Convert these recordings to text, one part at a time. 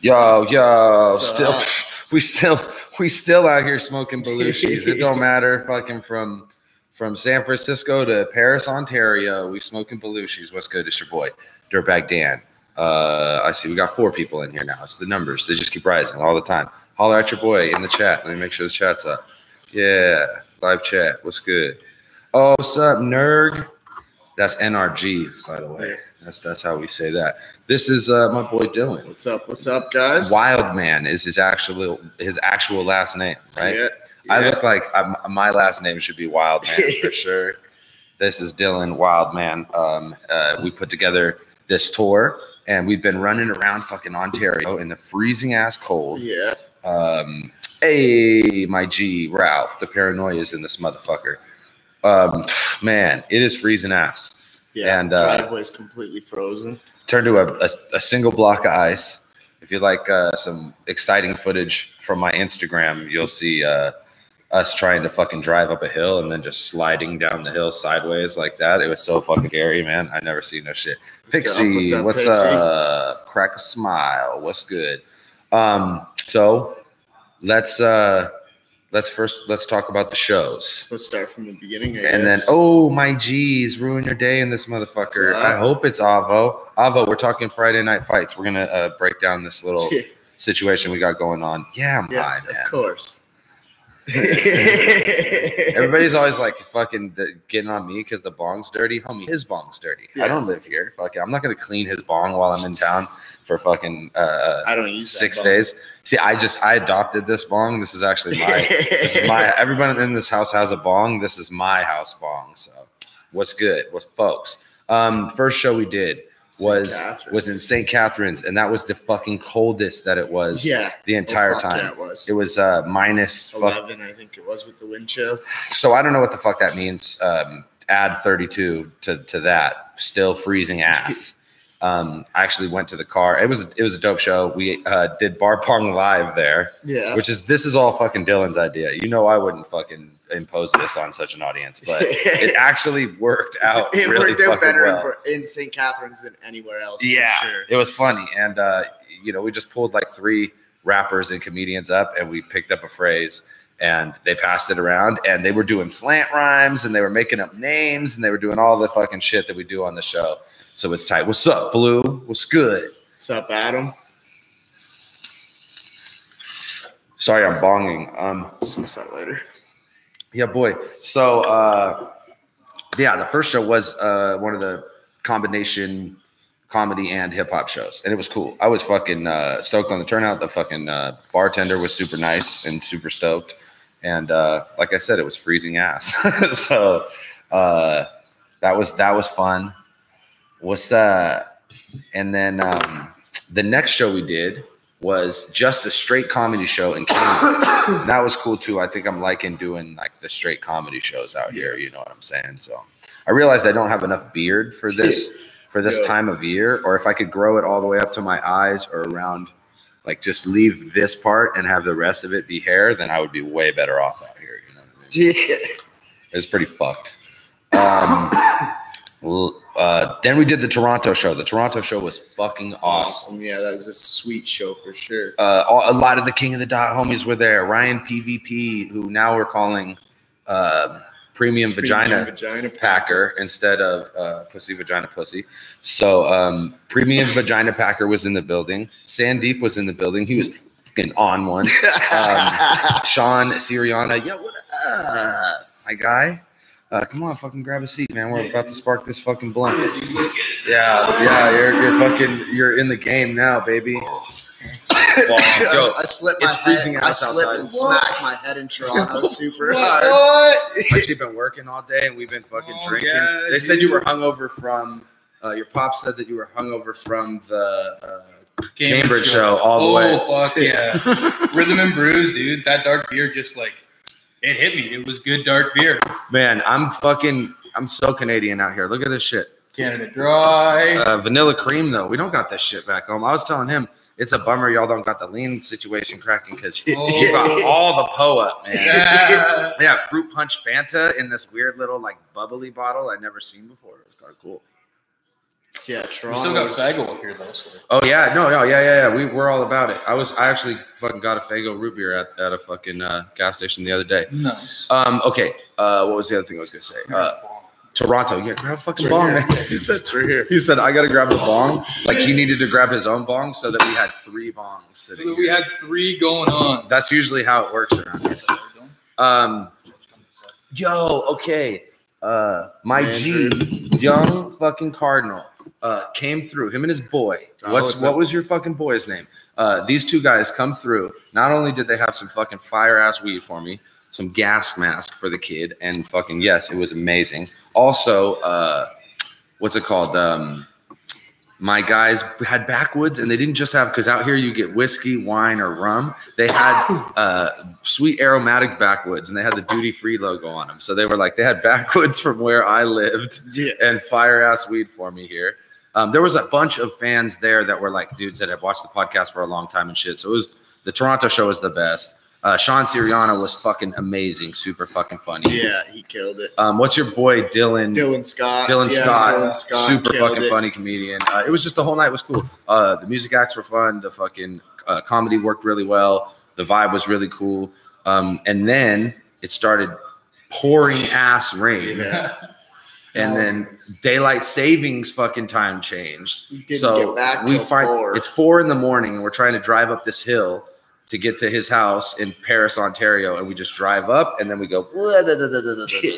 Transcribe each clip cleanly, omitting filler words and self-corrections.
Yo, we still out here smoking Belushis. It don't matter fucking from San Francisco to Paris, Ontario. We smoking Belushis. What's good? It's your boy, Dirtbag Dan. I see we got 4 people in here now. It's the numbers. They just keep rising all the time. Holler at your boy in the chat. Let me make sure the chat's up. Yeah, live chat. What's good? Oh, what's up, Nerg? That's NRG, by the way. That's how we say that. This is my boy Dylan. What's up? What's up, guys? Wildman is his actual last name, right? Yeah. I look like my last name should be Wildman for sure. This is Dylan Wildman. We put together this tour, and we've been running around fucking Ontario in the freezing ass cold. Yeah. Hey, my G, Ralph. The paranoia is in this motherfucker. Man, it is freezing ass. Yeah, and driveway's completely frozen. Turned to a single block of ice. If you like some exciting footage from my Instagram, you'll see us trying to fucking drive up a hill and then just sliding down the hill sideways like that. It was so fucking scary, man. I never seen no shit. Pixie, what's up? Crack a smile. What's good? So let's talk about the shows. Let's start from the beginning, and then, oh, my G's, ruin your day in this motherfucker. I hope it's Avo. Avo, we're talking Friday Night Fights. We're going to break down this little situation we got going on. Yeah, I'm high, man. Of course. Everybody's always like fucking getting on me because the bong's dirty. Homie, his bong's dirty. Yeah. I don't live here. Fuck it. I'm not going to clean his bong while I'm in town for fucking I don't use 6 days. See, I adopted this bong. This is actually my everyone in this house has a bong. This is my house bong. So what's good? What's folks? First show we did was in St. Catharines, and that was the fucking coldest that it was the entire time. Yeah, it was minus 11, I think it was, with the wind chill. So I don't know what the fuck that means. Add 32 to that, still freezing ass. I actually went to the car. It was a dope show. We did bar pong live there. Yeah. This is all fucking Dylan's idea. You know I wouldn't fucking impose this on such an audience, but it actually worked out. It really worked out better well in St. Catharines than anywhere else. Yeah, for sure. It was funny, and we just pulled like 3 rappers and comedians up, and we picked up a phrase. And they passed it around, and they were doing slant rhymes, and they were making up names, and they were doing all the fucking shit that we do on the show. So it's tight. What's up, Blue? What's good? What's up, Adam? Sorry, I'm bonging. Discuss that later. Yeah, boy. So, the first show was one of the combination comedy and hip hop shows, and it was cool. I was fucking stoked on the turnout. The fucking bartender was super nice and super stoked, and like I said, it was freezing ass. So that was fun. And then the next show we did was just a straight comedy show in Cambridge. That was cool too. I think I'm liking doing like the straight comedy shows out here. You know what I'm saying? So I realized I don't have enough beard for this time of year, or if I could grow it all the way up to my eyes or around, like just leave this part and have the rest of it be hair, then I would be way better off out here. You know what I mean? It was pretty fucked. Then we did the Toronto show. The Toronto show was fucking awesome. Yeah, that was a sweet show for sure. A lot of the King of the Dot homies were there. Ryan PvP, who now we're calling Premium Vagina Packer instead of Pussy Vagina Pussy. So Premium Vagina Packer was in the building. Sandeep was in the building. He was fucking on one. Sean Siriana, yo, what up, my guy? Come on, fucking grab a seat, man. We're about to spark this fucking blunt. Yeah, you're in the game now, baby. I slipped my head. I slipped and smacked my head in Toronto super hard. What? Actually, been working all day, and we've been fucking drinking. Yeah, they said you were hungover from. Your pop said that you were hungover from the Cambridge show all the way. Oh fuck yeah! Rhythm and Brews, dude. That dark beer just like. It hit me. It was good dark beer. Man, I'm so Canadian out here. Look at this shit. Canada Dry. Vanilla cream, though. We don't got this shit back home. I was telling him, it's a bummer y'all don't got the lean situation cracking because you got all the Po up, man. Yeah, fruit punch Fanta in this weird little like bubbly bottle I'd never seen before. It was kind of cool. Yeah, Toronto. We still got Fago up here though. So. Oh yeah, yeah. We're all about it. I actually fucking got a Fago root beer at a fucking gas station the other day. Nice. Okay. What was the other thing I was gonna say? Toronto. Yeah, grab a fucking bong, man. He said it's right here. He said I gotta grab a bong. Like he needed to grab his own bong so that we had 3 bongs sitting. So we had 3 going on. That's usually how it works around here. Yo, okay. My G, young fucking Cardinal, came through. Him and his boy. What was your fucking boy's name? These 2 guys come through. Not only did they have some fucking fire ass weed for me, some gas mask for the kid, and fucking yes, it was amazing. Also, what's it called? My guys had Backwoods, and they didn't just have, because out here you get whiskey, wine, or rum. They had sweet aromatic Backwoods, and they had the duty-free logo on them. So they were like, they had Backwoods from where I lived, and fire-ass weed for me here. There was a bunch of fans there that were like dudes that had watched the podcast for a long time and shit. So it was, the Toronto show was the best. Sean Siriano was fucking amazing, super fucking funny. Yeah, he killed it. What's your boy Dylan Scott, super fucking funny comedian. It was just, the whole night was cool. The music acts were fun. The fucking comedy worked really well. The vibe was really cool. And then it started pouring ass rain. Yeah. And then daylight savings fucking time changed. So we find 4. It's 4 in the morning, and we're trying to drive up this hill to get to his house in Paris, Ontario, and we just drive up, and then we go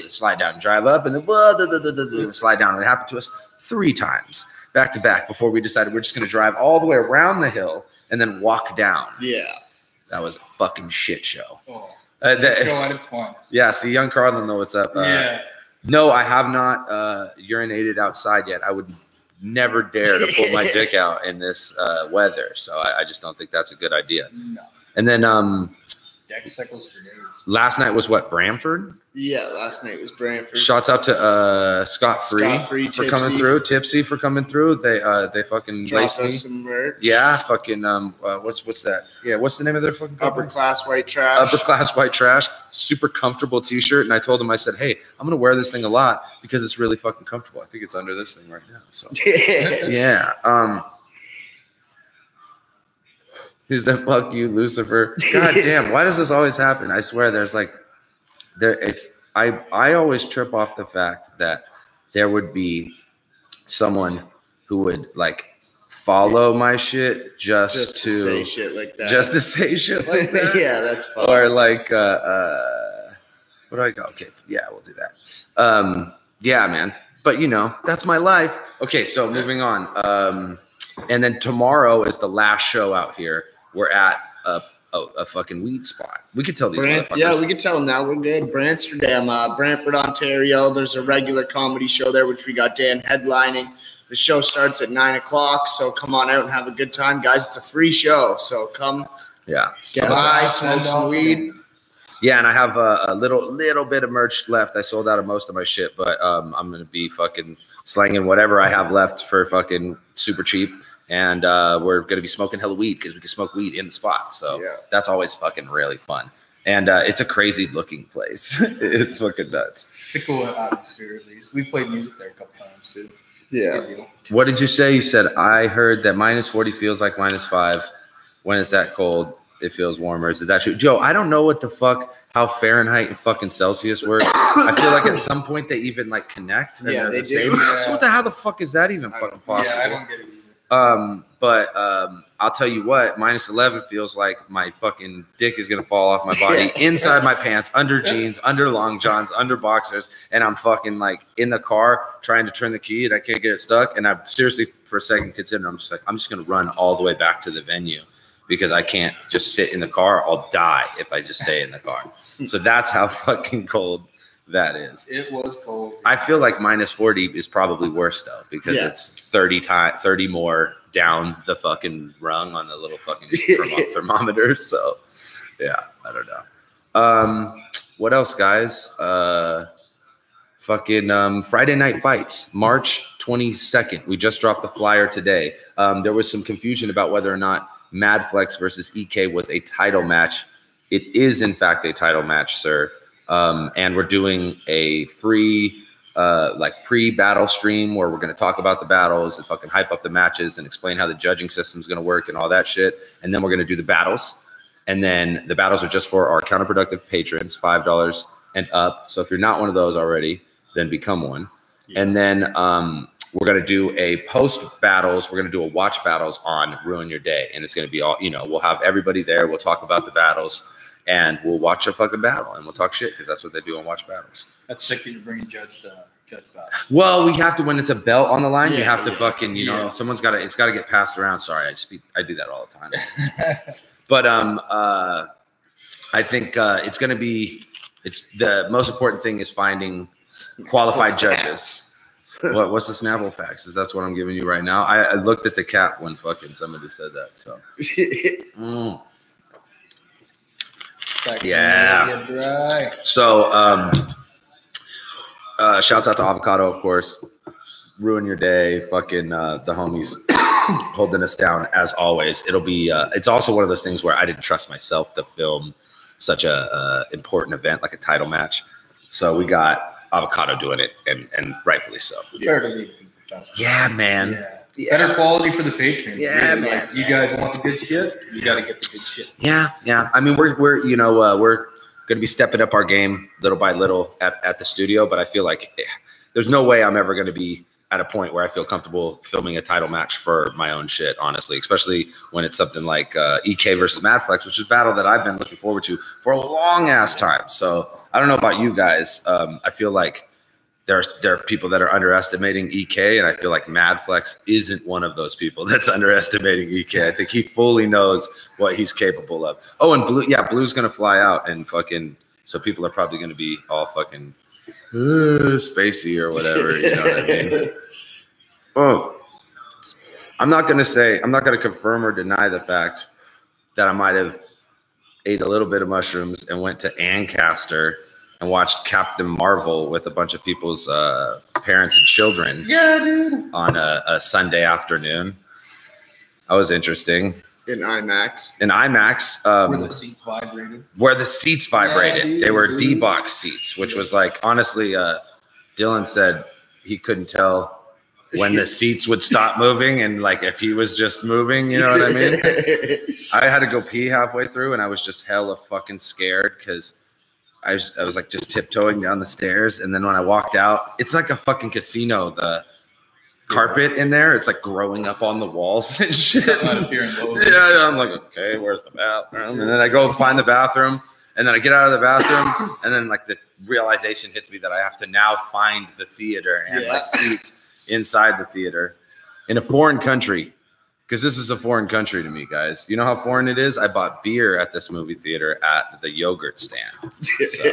slide down, drive up, and then slide down. And it happened to us 3 times back to back before we decided we're just going to drive all the way around the hill and then walk down. Yeah, that was a fucking shit show. Oh, show at its finest. Yeah, see, young Carlin know what's up. Yeah. No, I have not urinated outside yet. I would never dare to pull my dick out in this weather, so I just don't think that's a good idea. No. And then deck cycles for days. Last night was what, Brantford? Yeah, last night was Brantford. Shouts out to Scott Free for coming through, Tipsy for coming through. They fucking laced me. Some merch. Yeah, fucking what's that? Yeah, what's the name of their fucking company? Upper Class White Trash. Upper Class White Trash. Super comfortable t-shirt. And I told him, I said, hey, I'm gonna wear this thing a lot because it's really fucking comfortable. I think it's under this thing right now. So yeah. Who's that? Fuck you, Lucifer. God damn, why does this always happen? I swear I always trip off the fact that there would be someone who would like follow my shit just to say shit like that. Just to say shit like that. Yeah, that's fun. Or like what do I go? Okay, yeah, we'll do that. Yeah, man. But you know, that's my life. Okay, so moving on. And then tomorrow is the last show out here. We're at a fucking weed spot. We could tell these motherfuckers. Yeah, we could tell them now. We're good. Brantford, Ontario. There's a regular comedy show there, which we got Dan headlining. The show starts at 9:00, so come on out and have a good time, guys. It's a free show, so come. Yeah, get high, smoke some weed. Yeah, and I have a little bit of merch left. I sold out of most of my shit, but I'm gonna be fucking slanging whatever I have left for fucking super cheap. And we're going to be smoking hella weed because we can smoke weed in the spot. So that's always fucking really fun. And it's a crazy looking place. It's fucking nuts. It's a cool atmosphere, at least. We played music there a couple times, too. Yeah. What did you say? You said, I heard that -40 feels like -5. When it's that cold, it feels warmer. Is that true? Joe, I don't know what the fuck, how Fahrenheit and fucking Celsius work. I feel like at some point they even like connect. And yeah, they do. Yeah. So how the fuck is that even fucking possible? Yeah, I don't get it either. But I'll tell you what, -11 feels like my fucking dick is gonna fall off my body, inside my pants, under jeans, under long johns, under boxers, and I'm fucking like in the car trying to turn the key and I can't get it stuck. And I'm seriously for a second considering, I'm just gonna run all the way back to the venue because I can't just sit in the car. I'll die if I just stay in the car. So that's how fucking cold that is. It was cold. I feel like -40 is probably worse though, because it's 30 more down the fucking rung on the little fucking thermometer. So yeah, I don't know. What else, guys? Friday Night Fights, March 22nd. We just dropped the flyer today. There was some confusion about whether or not Madflex versus EK was a title match. It is in fact a title match, sir. And we're doing a free like pre-battle stream where we're going to talk about the battles and fucking hype up the matches and explain how the judging system is going to work and all that shit. And then we're going to do the battles. And then the battles are just for our counterproductive patrons, $5 and up. So if you're not one of those already, then become one. Yeah. And then we're going to do a post battles. We're going to do a watch battles on Ruin Your Day. And it's going to be all, you know, we'll have everybody there. We'll talk about the battles and we'll watch a fucking battle and we'll talk shit because that's what they do on watch battles. That's sick that you're bringing judge battle. Well, we have to, when it's a belt on the line, you have to fucking, you know, someone's got to, it's got to get passed around. Sorry. I do that all the time. But I think it's going to be, it's the most important thing is finding qualified judges. What's the Snapple facts? That's what I'm giving you right now. I looked at the cap when fucking somebody said that. So yeah. So shouts out to Avocado, of course. Ruin Your Day. Fucking the homies holding us down as always. It'll be it's also one of those things where I didn't trust myself to film such a important event like a title match. So we got Avocado doing it, and rightfully so. Yeah, man. Yeah. Better quality for the patrons. Yeah, really, man. Like, you guys want the good shit? You got to get the good shit. Yeah. I mean, we're you know we're going to be stepping up our game little by little at the studio, but I feel like there's no way I'm ever going to be at a point where I feel comfortable filming a title match for my own shit, honestly, especially when it's something like EK versus Madflex, which is a battle that I've been looking forward to for a long ass time. So I don't know about you guys. I feel like there are people that are underestimating EK, and I feel like Madflex isn't one of those people that's underestimating EK. I think he fully knows what he's capable of. Oh, and Blue's gonna fly out and fucking, so people are probably gonna be all fucking spacey or whatever, you know what I mean? Oh, I'm not gonna confirm or deny the fact that I might have ate a little bit of mushrooms and went to Ancaster and watched Captain Marvel with a bunch of people's parents and children. Yeah, dude. On a Sunday afternoon. That was interesting. In IMAX. Where the seats vibrated. Yeah, dude, they were D-box seats, which was like, honestly, Dylan said he couldn't tell when the seats would stop moving and like if he was just moving, you know what I mean? I had to go pee halfway through and I was just hella fucking scared because I was like just tiptoeing down the stairs. And then when I walked out, it's like a fucking casino. The carpet in there, it's like growing up on the walls and shit. Yeah, I'm like, okay, where's the bathroom? And then I go find the bathroom, and then I get out of the bathroom, and then like the realization hits me that I have to now find the theater and the seats inside the theater in a foreign country, because this is a foreign country to me, guys. You know how foreign it is? I bought beer at this movie theater at the yogurt stand. So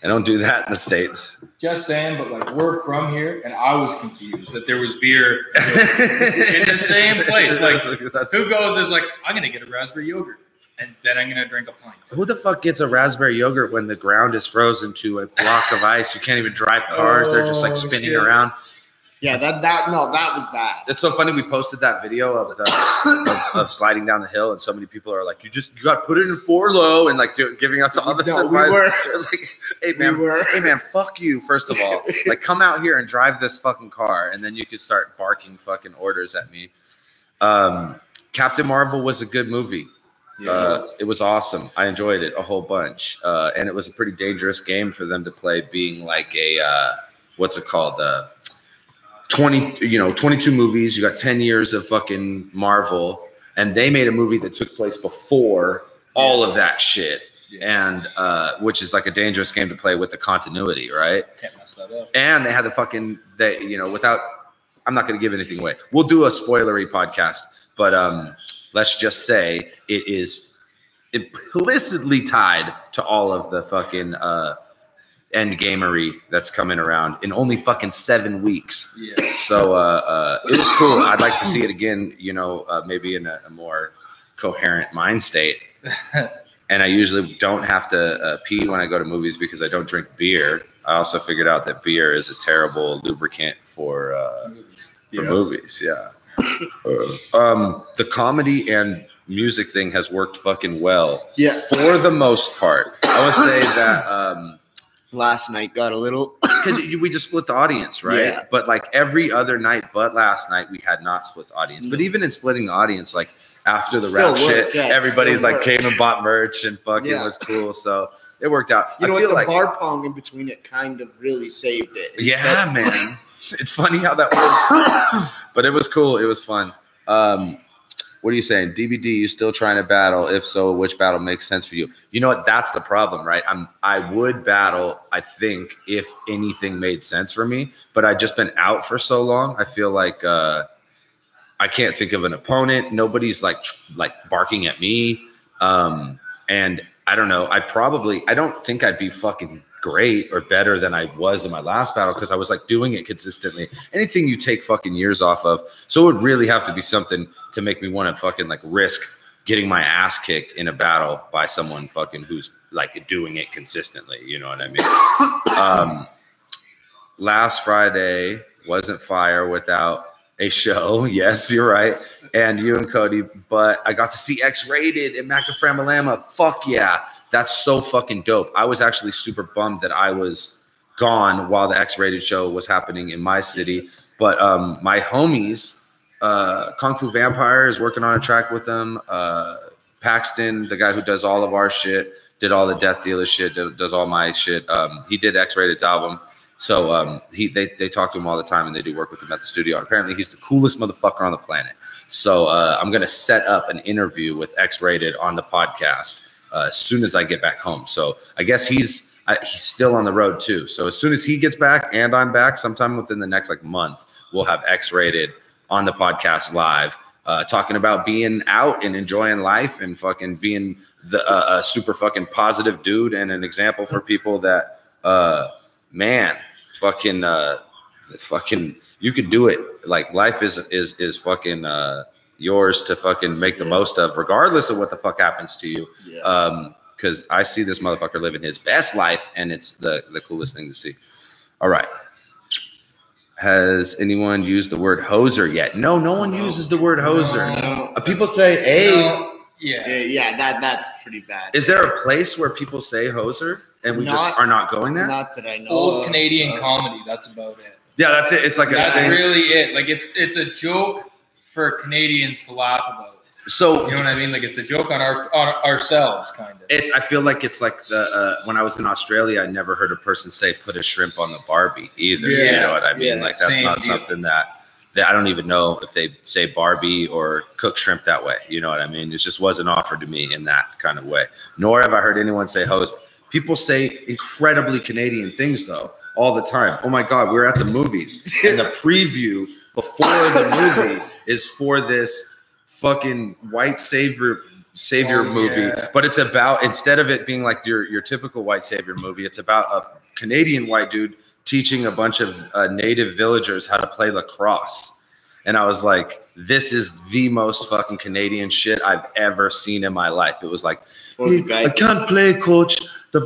I don't do that in the States. Just saying, but like we're from here, and I was confused that there was beer in the same place. Like, who goes is like, I'm gonna get a raspberry yogurt, and then I'm gonna drink a pint. Who the fuck gets a raspberry yogurt when the ground is frozen to a block of ice? You can't even drive cars; they're just like spinning around. Yeah, that was bad. It's so funny. We posted that video of of sliding down the hill, and so many people are like, "You got to put it in 4 low," and like giving us all this advice. I was like, hey man, fuck you. First of all, like come out here and drive this fucking car, and then you could start barking fucking orders at me. Captain Marvel was a good movie. Yeah, it was awesome. I enjoyed it a whole bunch, and it was a pretty dangerous game for them to play, being like a what's it called? 22 movies. You got 10 years of fucking Marvel, and they made a movie that took place before all of that shit. And which is like a dangerous game to play with the continuity, right? Can't mess that up. And they had the fucking without, I'm not going to give anything away. We'll do a spoilery podcast, but let's just say it is implicitly tied to all of the fucking end gamery that's coming around in only fucking 7 weeks. Yeah. So it was cool. I'd like to see it again, maybe in a more coherent mind state. And I usually don't have to pee when I go to movies because I don't drink beer. I also figured out that beer is a terrible lubricant for movies. Yeah. The comedy and music thing has worked fucking well. Yeah. For the most part. I would say that last night got a little because we just split the audience, right? Yeah. But like every other night, but last night we had not split the audience. But even in splitting the audience, like after the rap shit, everybody's like came and bought merch and fucking was cool. So it worked out. You know what? The bar pong in between it kind of really saved it. Yeah, man. It's funny how that works. But it was cool. It was fun. What are you saying? DBD, you still trying to battle? If so, which battle makes sense for you? You know what? That's the problem, right? I would battle, I think, if anything made sense for me. But I've just been out for so long. I feel like I can't think of an opponent. Nobody's like barking at me. And I don't know. I don't think I'd be fucking great or better than I was in my last battle because I was like doing it consistently. Anything you take fucking years off of. So it would really have to be something to make me want to fucking like risk getting my ass kicked in a battle by someone fucking who's like doing it consistently. You know what I mean? Last Friday wasn't fire without a show. Yes, you're right. And you and Cody, but I got to see X-Rated in Macaframalama. Fuck yeah. That's so fucking dope. I was actually super bummed that I was gone while the X-Rated show was happening in my city. But my homies, Kung Fu Vampire is working on a track with them. Paxton, the guy who does all of our shit, did all the Death Dealer shit, does all my shit. He did X-Rated's album. So they talk to him all the time and they do work with him at the studio. And apparently he's the coolest motherfucker on the planet. So I'm going to set up an interview with X-Rated on the podcast as soon as I get back home. So I guess he's still on the road too. So as soon as he gets back and I'm back, sometime within the next like month, we'll have X-Rated on the podcast live, talking about being out and enjoying life and fucking being a super fucking positive dude and an example for people that, man, fucking you can do it. Like life is fucking yours to fucking make the most of, regardless of what the fuck happens to you. Because I see this motherfucker living his best life, and it's the coolest thing to see. All right. Has anyone used the word hoser yet? No one uses the word hoser. No. People say a. Yeah, that's pretty bad. Is there a place where people say hoser and we just are not going there? Not that I know. Old Canadian comedy. That's about it. Yeah, that's it. It's like that's really it. Like it's a joke for Canadians to laugh about. So you know what I mean? Like it's a joke on ourselves, kind of. I feel like it's like the when I was in Australia, I never heard a person say "put a shrimp on the Barbie" either. Yeah, you know what I mean? Yeah, like that's not something that I don't even know if they say Barbie or cook shrimp that way. You know what I mean? It just wasn't offered to me in that kind of way. Nor have I heard anyone say hose. People say incredibly Canadian things though all the time. Oh my God, we were at the movies and the preview before the movie is for this fucking white savior movie. Yeah. But it's about, instead of it being like your typical white savior movie, it's about a Canadian white dude teaching a bunch of native villagers how to play lacrosse. And I was like, this is the most fucking Canadian shit I've ever seen in my life. It was like, hey, I can't play, coach.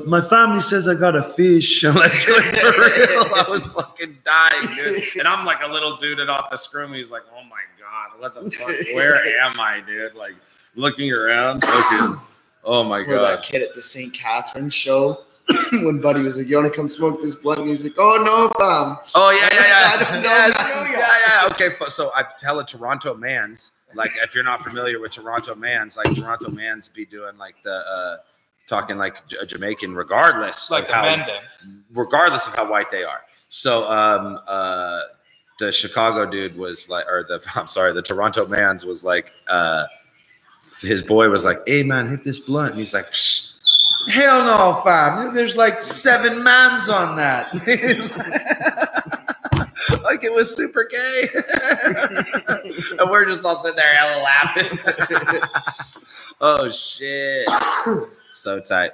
My family says I got a fish. I'm like, for real, I was fucking dying, dude. And I'm like a little zooted off the scrum. He's like, oh my God, what the fuck? Where am I, dude? Like looking around. Fucking, oh my God. That kid at the St. Catharines show. When Buddy was like, you want to come smoke this blunt? And he's like, oh, no, fam. Oh, yeah. I don't know. Yeah. Okay, so I tell a Toronto Mans, like, if you're not familiar with Toronto Mans, like, Toronto Mans be doing, like, the, talking like a Jamaican, regardless like of how white they are. So, the Chicago dude was like, the Toronto Mans was like, his boy was like, hey, man, hit this blunt. And he's like, psst. Hell no, fam. There's like 7 mans on that. Like it was super gay. And we're just all sitting there hella laughing. Oh, shit. So tight.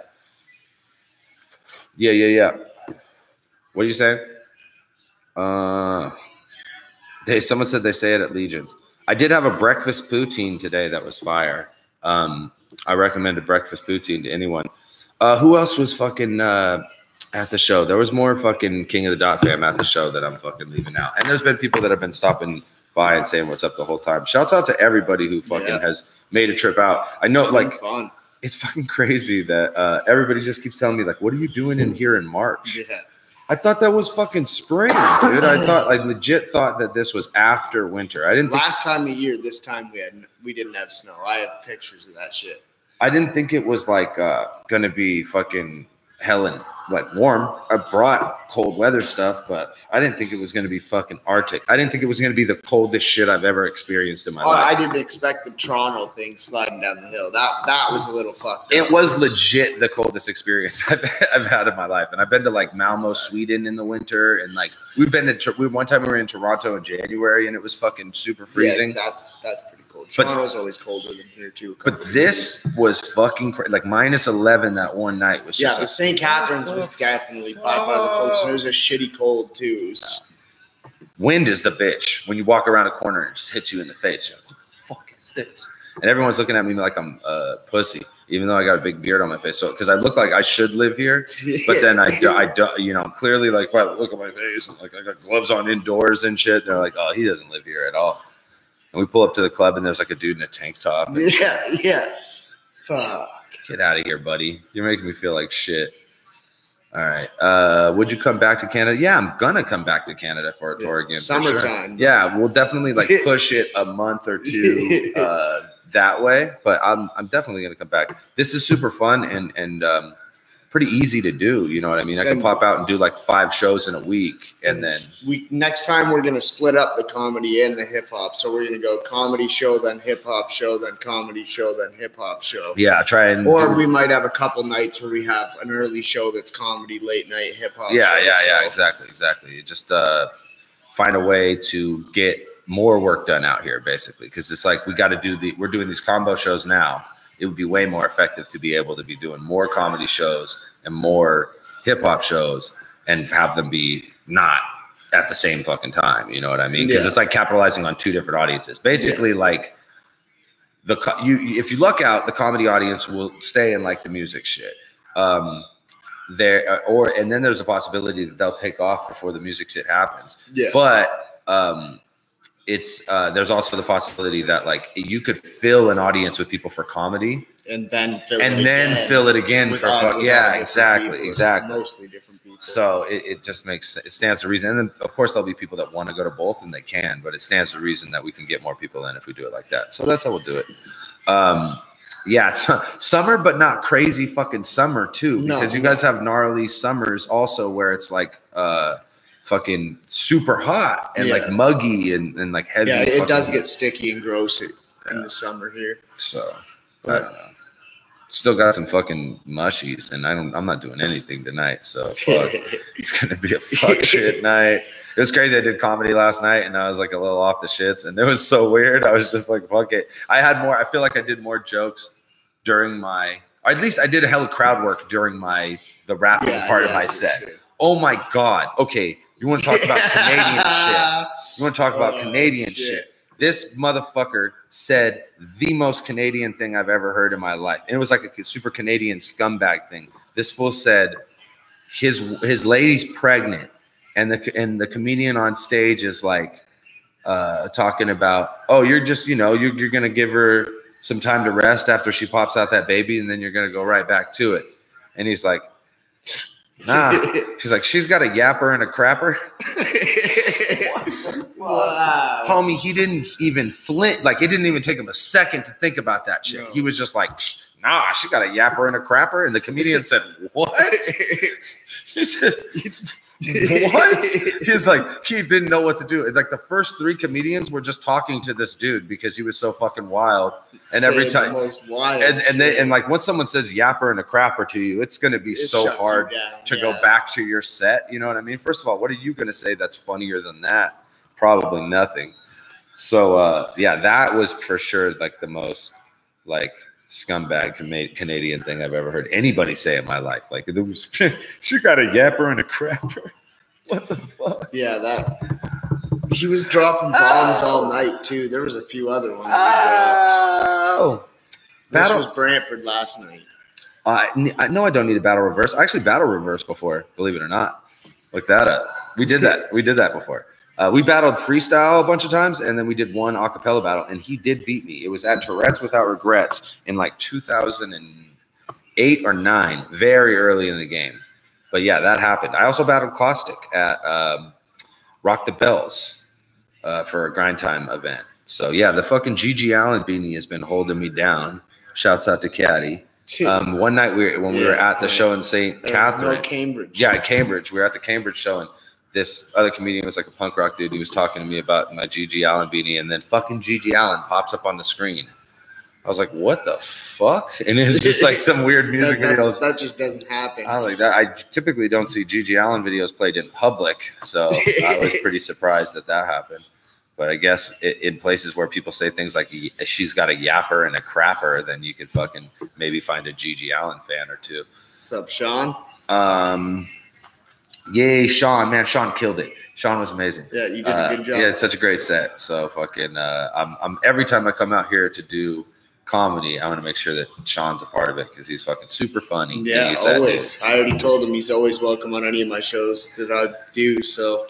Yeah. What do you say? Someone said they say it at Legion's. I did have a breakfast poutine today that was fire. I recommended breakfast poutine to anyone. Who else was fucking at the show? There was more fucking King of the Dot fam at the show that I'm fucking leaving out. And there's been people that have been stopping by and saying what's up the whole time. Shouts out to everybody who fucking has made a trip out. I know, like, fun. It's fucking crazy that everybody just keeps telling me, like, what are you doing in here in March? Yeah. I thought that was fucking spring, dude. I legit thought that this was after winter. I didn't. Last time of year, this time we didn't have snow. I have pictures of that shit. I didn't think it was like gonna be fucking hell like warm. I brought cold weather stuff, but I didn't think it was gonna be fucking Arctic. I didn't think it was gonna be the coldest shit I've ever experienced in my life. I didn't expect the Toronto thing sliding down the hill. That was a little fucked up. It was legit the coldest experience I've had in my life, and I've been to like Malmo, Sweden in the winter, and like we've been to one time we were in Toronto in January, and it was fucking super freezing. Yeah, that's pretty cold. Toronto's always colder than here too. But this was fucking like -11 that one night was. Yeah, just the St. Catharines was definitely by far the coldest. And it was a shitty cold too. Wind is the bitch. When you walk around a corner and it just hits you in the face, you're like, what the fuck is this? And everyone's looking at me like I'm a pussy, even though I got a big beard on my face. So, because I look like I should live here, but then I don't, you know, I'm clearly like, well, look at my face. And like, I got gloves on indoors and shit. And they're like, oh, he doesn't live here at all. And we pull up to the club and there's like a dude in a tank top. Yeah. Fuck. Get out of here, buddy. You're making me feel like shit. All right. Would you come back to Canada? Yeah, I'm gonna come back to Canada for a tour again. Summertime. Sure. Yeah, we'll definitely like push it a month or two that way. But I'm definitely gonna come back. This is super fun and pretty easy to do. You know what I mean? I can pop out and do like 5 shows in a week, and then next time we're gonna split up the comedy and the hip hop. So we're gonna go comedy show, then hip hop show, then comedy show, then hip hop show. Yeah, Or we might have a couple nights where we have an early show that's comedy, late night hip hop. Yeah, exactly. Just find a way to get more work done out here, basically, because it's like we're doing these combo shows now. It would be way more effective to be able to be doing more comedy shows and more hip hop shows and have them be not at the same fucking time. You know what I mean? Because it's like capitalizing on 2 different audiences. Basically, like if you luck out, the comedy audience will stay in like the music shit. And then there's a possibility that they'll take off before the music shit happens. Yeah. But there's also the possibility that like you could fill an audience with people for comedy and then fill it again for fuck. Yeah, exactly. Mostly different people. So it stands to reason. And then of course there'll be people that want to go to both and they can, but it stands to reason that we can get more people in if we do it like that. So that's how we'll do it. Yeah, summer, but not crazy fucking summer too, because you guys have gnarly summers also where it's like fucking super hot and like muggy and like heavy. Yeah, it does get sticky and gross in the summer here. So I don't know. Still got some fucking mushies, and I'm not doing anything tonight. So fuck. It's gonna be a fuck shit night. It was crazy. I did comedy last night, and I was like a little off the shits, and it was so weird. I was just like, fuck it. I feel like I did more jokes during or at least I did a hell of crowd work during the rapping part of my set. Sure. Oh my god. Okay. You want to talk about Canadian shit? You want to talk about Canadian shit? This motherfucker said the most Canadian thing I've ever heard in my life. And it was like a super Canadian scumbag thing. This fool said his lady's pregnant, and the comedian on stage is like talking about, oh, you're just, you're gonna give her some time to rest after she pops out that baby, and then you're gonna go right back to it. And he's like, nah. She's like, she's got a yapper and a crapper. Wow. Homie, he didn't even flint. Like, it didn't even take him a second to think about that shit. No. He was just like, nah, she got a yapper and a crapper. And the comedian said, what? He said, what? He's like, he didn't know what to do. Like, the first 3 comedians were just talking to this dude because he was so fucking wild. And every time, most wild and like, once someone says yapper and a crapper to you, it's going to be so hard to go back to your set. You know what I mean? First of all, what are you going to say that's funnier than that? Probably nothing. So, that was for sure like the most like scumbag Canadian thing I've ever heard anybody say in my life. Like, there was, she got a yapper and a crapper. What the fuck? Yeah, he was dropping bombs all night too. There was a few other ones. This was Brantford last night. No, I don't need a battle reverse. I actually battle reverse before, believe it or not. Look that up. We did that before. We battled freestyle a bunch of times, and then we did one acapella battle, and he did beat me. It was at Tourette's Without Regrets in like 2008 or 9, very early in the game. But yeah, that happened. I also battled Caustic at Rock the Bells for a grind time event. So yeah, the fucking Gigi Allen beanie has been holding me down. Shouts out to Caddy. One night we were at the show in St. Catherine. No, Cambridge. Yeah, Cambridge. We were at the Cambridge show, and this other comedian was like a punk rock dude. He was talking to me about my Gigi Allen beanie, and then fucking Gigi Allen pops up on the screen. I was like, what the fuck? And it's just like some weird music videos. That just doesn't happen. I like that. I typically don't see Gigi Allen videos played in public, so I was pretty surprised that happened. But I guess in places where people say things like she's got a yapper and a crapper, then you could fucking maybe find a Gigi Allen fan or two. What's up, Sean? Yay, Sean. Man, Sean killed it. Sean was amazing. Yeah, you did a good job. Yeah, it's such a great set. So fucking I'm every time I come out here to do comedy, I want to make sure that Sean's a part of it because he's fucking super funny. Yeah, always. I already told him he's always welcome on any of my shows that I do. So,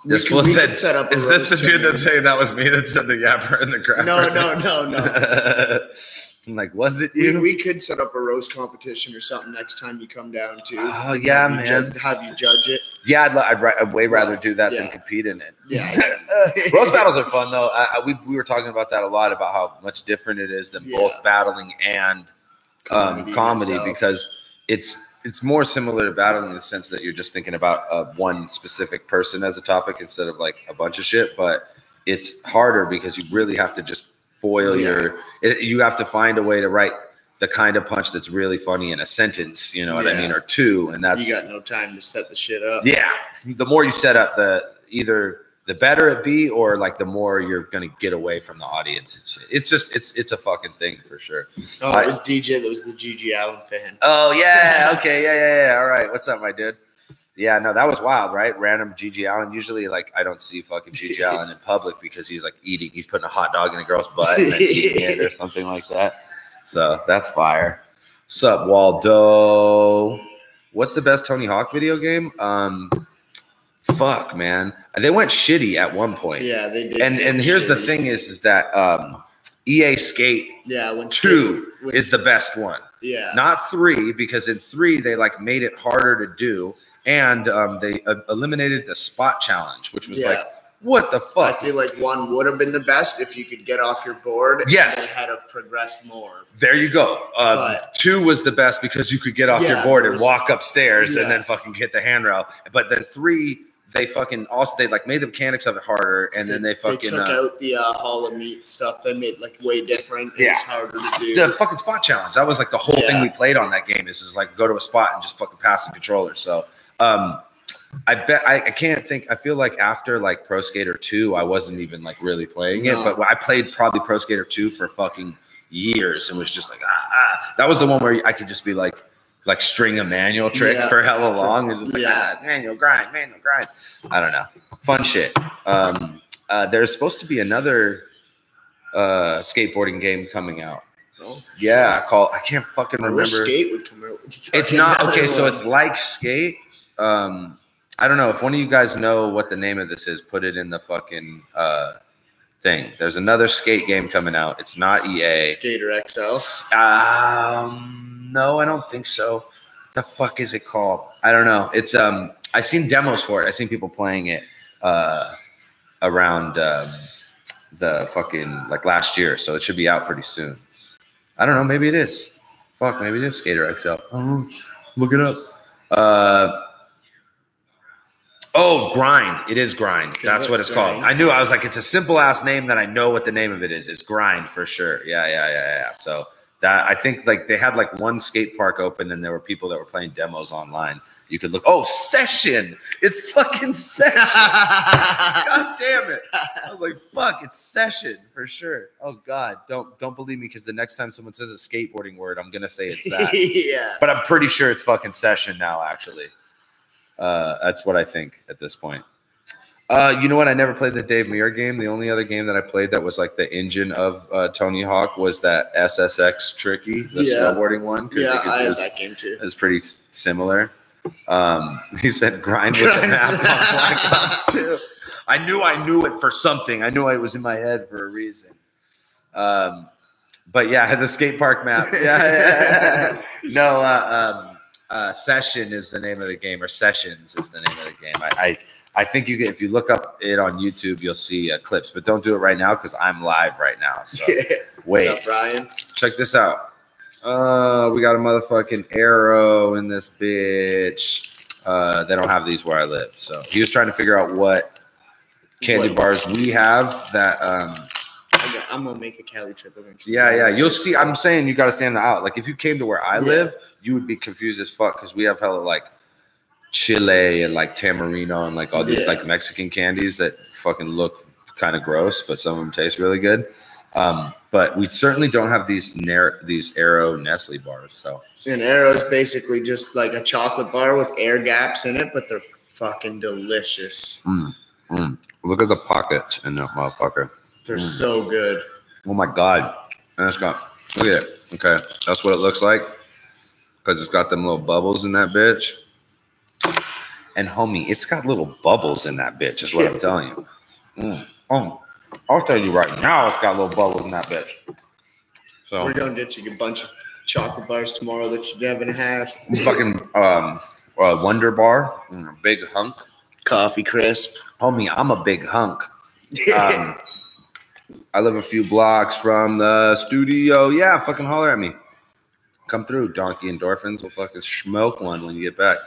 this fool said, set up is this the dude that saying that was me that said the yapper and the crapper? No. I'm like, was it you? We could set up a roast competition or something next time you come down too. Oh yeah, man. Have you judge it? Yeah, I'd way rather do that than compete in it. Yeah. Roast battles are fun though. We were talking about that a lot about how much different it is than both battling and comedy because it's more similar to battling in the sense that you're just thinking about one specific person as a topic instead of like a bunch of shit. But it's harder because you really have to just boil you have to find a way to write the kind of punch that's really funny in a sentence, you know what I mean, or two, and that's you got no time to set the shit up. Yeah, the more you set up, either the better it be, or like the more you're gonna get away from the audience and shit. It's just it's a fucking thing for sure. Oh, it was DJ that was the Gigi Allen fan. Oh yeah, okay, yeah. All right, what's up, my dude? Yeah, no, that was wild, right? Random Gigi Allen. Usually, like, I don't see fucking Gigi Allen in public because he's like he's putting a hot dog in a girl's butt and then eating it or something like that. So that's fire. Sup, Waldo? What's the best Tony Hawk video game? Fuck, man. They went shitty at one point. Yeah, they did. And here's the thing is that EA Skate 2 is the best one. Yeah. Not 3, because in 3 they like made it harder to do. And they eliminated the spot challenge, which was like, what the fuck? I feel like 1 would have been the best if you could get off your board. Yes. And had have progressed more. There you go. 2 was the best because you could get off your board and walk upstairs and then fucking hit the handrail. But then 3, they fucking also, they like made the mechanics of it harder. And then they fucking took out the Hall of Meat stuff. They made like way different. It was harder to do. The fucking spot challenge. That was like the whole thing we played on that game is like go to a spot and just fucking pass the controller. So, I bet I can't think. I feel like after like Pro Skater 2, I wasn't even like really playing it, but I played probably Pro Skater 2 for fucking years and was just like, that was the one where I could just be like string a manual trick for hella long and just like, manual grind. I don't know. Fun shit. There's supposed to be another skateboarding game coming out. Yeah, I can't fucking remember. Skate would come out. It's not okay. So it's like Skate. I don't know if one of you guys know what the name of this is. Put it in the fucking thing. There's another Skate game coming out. It's not EA. Skater XL. No, I don't think so. What the fuck is it called? I don't know. It's I seen demos for it. I seen people playing it around the fucking like last year. So it should be out pretty soon. I don't know. Maybe it is. Fuck, maybe it is Skater XL. Look it up. Grind. It is Grind. That's what it's called. I knew. I was like, it's a simple ass name that I know what the name of it is. It's Grind for sure. Yeah. So that I think like they had like one skate park open and there were people that were playing demos online. You could look. Oh, Session. It's fucking Session. God damn it. I was like, fuck, it's Session for sure. Oh God, don't believe me because the next time someone says a skateboarding word, I'm gonna say it's that. Yeah. But I'm pretty sure it's fucking Session now, actually. That's what I think at this point. You know what? I never played the Dave Muir game. The only other game that I played that was like the engine of Tony Hawk was that SSX Tricky, the snowboarding one. Yeah, I had that game too. It's pretty similar. He said Grind was a map on Black Ops 2. I knew it for something. I knew it was in my head for a reason. But yeah, the skate park map. Yeah. No, Session is the name of the game, or Sessions is the name of the game. I think if you look up it on YouTube, you'll see clips, but don't do it right now because I'm live right now. So wait. What's up, Brian? Check this out. We got a motherfucking arrow in this bitch. They don't have these where I live. So he was trying to figure out what candy bars we have that I'm gonna make a Cali trip eventually. Yeah. You'll see. I'm saying you got to stand out. Like if you came to where I live, you would be confused as fuck because we have hella like chile and like tamarino and like all these like Mexican candies that fucking look kind of gross, but some of them taste really good. But we certainly don't have these Aero Nestle bars. So an Aero is basically just like a chocolate bar with air gaps in it, but they're fucking delicious. Look at the pockets in that motherfucker. They're so good. Oh my god! And it's got, look at it. Okay, that's what it looks like because it's got them little bubbles in that bitch. And homie, it's got little bubbles in that bitch. Is what I'm telling you. I'll tell you right now, it's got little bubbles in that bitch. So we're gonna get you a bunch of chocolate bars tomorrow that you haven't had. Fucking Wonder Bar, big hunk. Coffee Crisp. Homie, I'm a big hunk. I live a few blocks from the studio. Yeah, fucking holler at me. Come through, Donkey Endorphins. We'll fucking smoke one when you get back.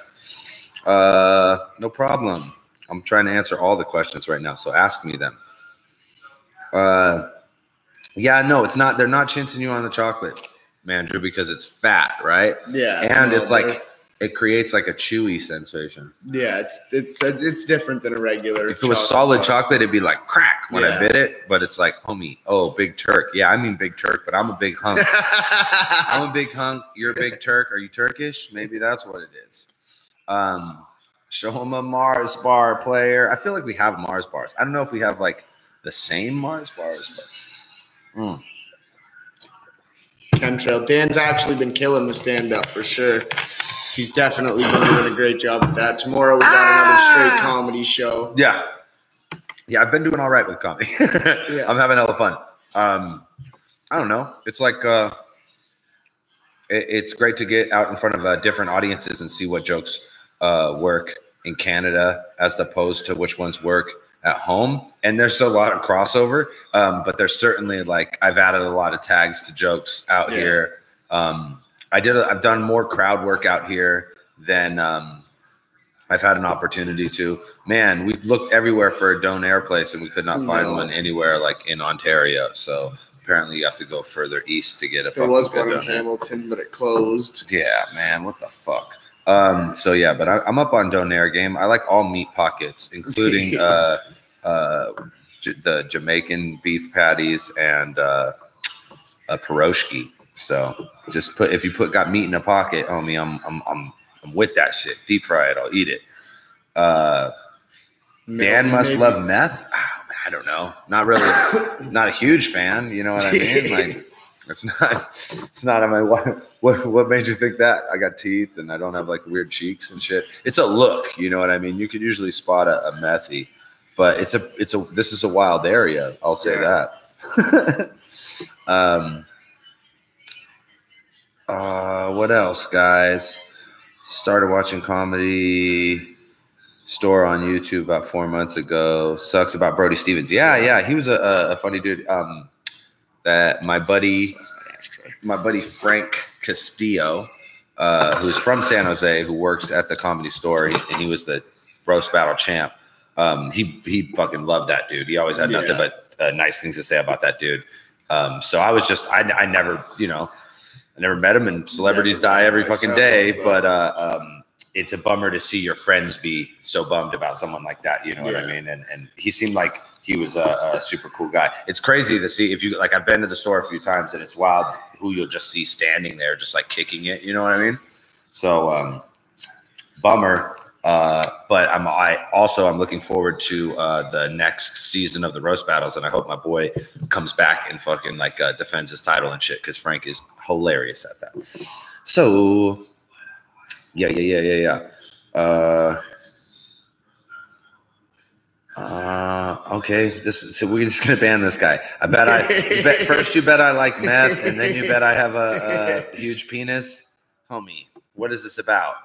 No problem. I'm trying to answer all the questions right now, so ask me them. Yeah, no, it's not. They're not chincing you on the chocolate, man, Drew, because it's fat, right? Yeah, and it's like it creates like a chewy sensation. Yeah, it's different than a regular. If it was solid chocolate, it'd be like crack when I bit it. But it's like, homie, Big Turk. Yeah, I mean Big Turk, but I'm a big hunk. I'm a big hunk. You're a big Turk. Are you Turkish? Maybe that's what it is. Show him a Mars bar player. I feel like we have Mars bars. I don't know if we have like the same Mars bars, but Chemtrail. Dan's actually been killing the stand-up for sure. He's definitely been doing a great job with that. Tomorrow we got another straight comedy show. Yeah, I've been doing all right with comedy. I'm having hella fun. I don't know. It's like it's great to get out in front of different audiences and see what jokes work in Canada as opposed to which ones work at home. And there's a lot of crossover, but there's certainly like I've added a lot of tags to jokes out here. I've done more crowd work out here than I've had an opportunity to. Man, we looked everywhere for a Donair place and we could not find one anywhere like in Ontario. So apparently you have to go further east to get a. There was one in Hamilton, but it closed. Yeah, man, what the fuck? So yeah, but I'm up on Donair game. I like all meat pockets, including the Jamaican beef patties and a pierogi. So just if you got meat in a pocket, homie, I'm with that shit. Deep fry it, I'll eat it. Dan must love meth. Oh, I don't know. Not really. Not a huge fan. You know what I mean? Like it's not on my. What made you think that? I got teeth and I don't have like weird cheeks and shit. It's a look. You know what I mean? You could usually spot a methy, but this is a wild area. I'll say that. What else, guys? Started watching Comedy Store on YouTube about 4 months ago. Sucks about Brody Stevens. Yeah, he was a funny dude. That my buddy Frank Castillo, who's from San Jose, who works at the Comedy Store, and he was the roast battle champ. He fucking loved that dude. He always had nothing but nice things to say about that dude. So I was just I never I never met him, and celebrities die every fucking day. But it's a bummer to see your friends be so bummed about someone like that. You know what I mean? And he seemed like he was a super cool guy. It's crazy to see I've been to the store a few times, and it's wild who you'll just see standing there, just like kicking it. You know what I mean? So bummer. But I'm looking forward to the next season of the roast battles, and I hope my boy comes back and fucking defends his title and shit, because Frank is hilarious at that. So yeah. Okay. So we're just gonna ban this guy. First you bet I like meth, and then you bet I have a huge penis, homie. What is this about?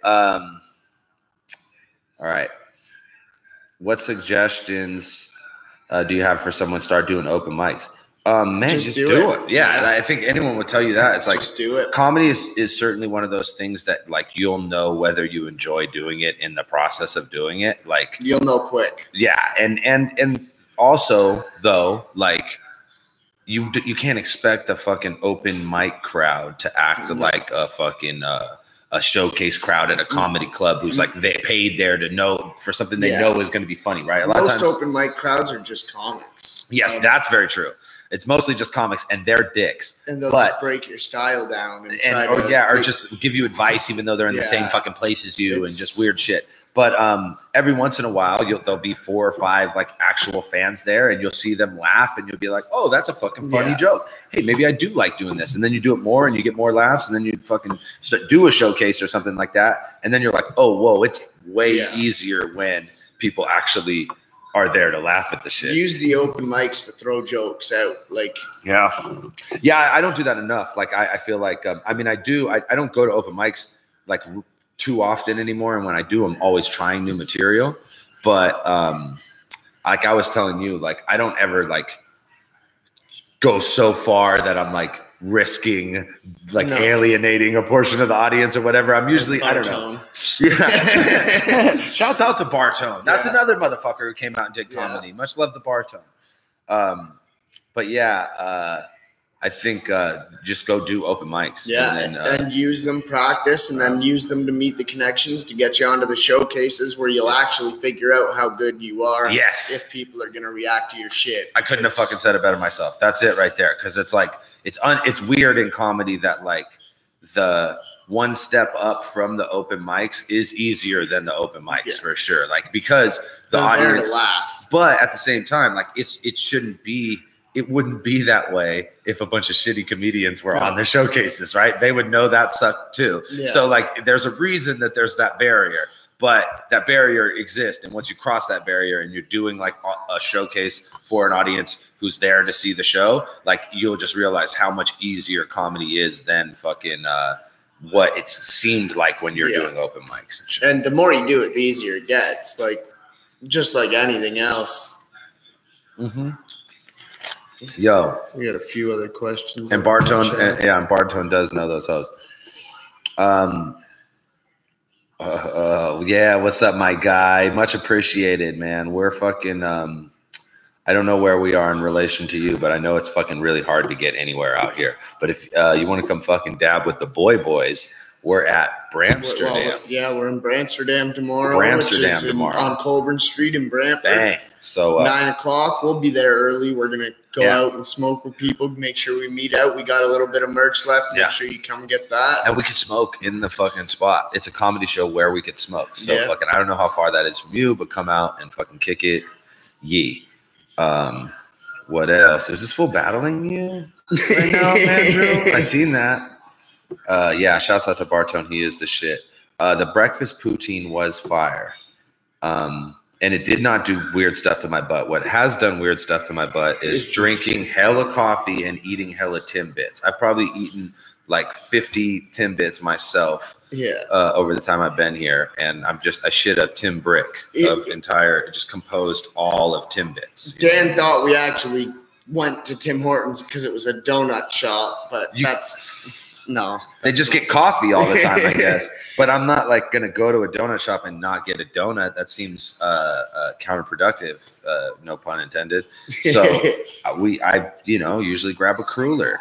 All right. What suggestions do you have for someone to start doing open mics? Man, just do it. Yeah, I think anyone would tell you that. It's like, just do it. Comedy is certainly one of those things that like you'll know whether you enjoy doing it in the process of doing it. Like you'll know quick. Yeah, and also though, like you can't expect a fucking open mic crowd to act like a fucking a showcase crowd at a comedy club who's like they paid there to know for something they know is going to be funny, right? Most open mic crowds are just comics. Yes, that's very true. It's mostly just comics, and they're dicks. And they'll just break your style down or just give you advice, even though they're in the same fucking place as you, and just weird shit. But every once in a while, there'll be 4 or 5 like actual fans there, and you'll see them laugh, and you'll be like, "Oh, that's a fucking funny joke. Hey, maybe I do like doing this." And then you do it more, and you get more laughs, and then you fucking do a showcase or something like that, and then you're like, "Oh, whoa, it's way easier when people actually are there to laugh at the shit." Use the open mics to throw jokes out. Like, I don't do that enough. Like, I feel like, I mean, I do. I don't go to open mics like too often anymore. And when I do, I'm always trying new material. But like I was telling you, like, I don't ever like go so far that I'm like risking like alienating a portion of the audience or whatever. I'm usually, I don't know. Shouts out to Bartone. That's another motherfucker who came out and did comedy. Much love to Bartone. But I think just go do open mics. And use them, practice, and then use them to meet the connections to get you onto the showcases where you'll actually figure out how good you are. Yes. If people are going to react to your shit. I couldn't have fucking said it better myself. That's it right there. Because it's like, it's weird in comedy that like the one step up from the open mics is easier than the open mics for sure. Like, because the audience laugh. But at the same time, like it wouldn't be that way if a bunch of shitty comedians were on the showcases, right? They would know that sucked too. So like there's a reason that there's that barrier, but that barrier exists. And once you cross that barrier and you're doing like a showcase for an audience who's there to see the show, like you'll just realize how much easier comedy is than fucking what it seemed like when you're doing open mics and shit. And the more you do it, the easier it gets. Like, just like anything else. Yo, we got a few other questions. And Bartone, and Bartone does know those hoes. What's up, my guy? Much appreciated, man. We're fucking. I don't know where we are in relation to you, but I know it's fucking really hard to get anywhere out here. But if you want to come fucking dab with the boys, we're at Bramsterdam. We're in Bramsterdam tomorrow. On Colburn Street in Brantford. Bang. So 9 o'clock. We'll be there early. We're gonna go out and smoke with people. Make sure we meet out. We got a little bit of merch left. Make sure you come get that. And we could smoke in the fucking spot. It's a comedy show where we could smoke. So fucking, I don't know how far that is from you, but come out and fucking kick it. Yee. What else? Is this full battling you right now, Andrew? I seen that. Shouts out to Bartone. He is the shit. The breakfast poutine was fire. And it did not do weird stuff to my butt. What has done weird stuff to my butt is drinking hella coffee and eating hella Timbits. I've probably eaten like 50 Timbits myself over the time I've been here. And I shit a Tim brick just composed all of Timbits. Dan thought we actually went to Tim Hortons because it was a donut shop, but no. They just get coffee all the time, I guess. But I'm not like going to go to a donut shop and not get a donut. That seems counterproductive, no pun intended. So I usually grab a cruller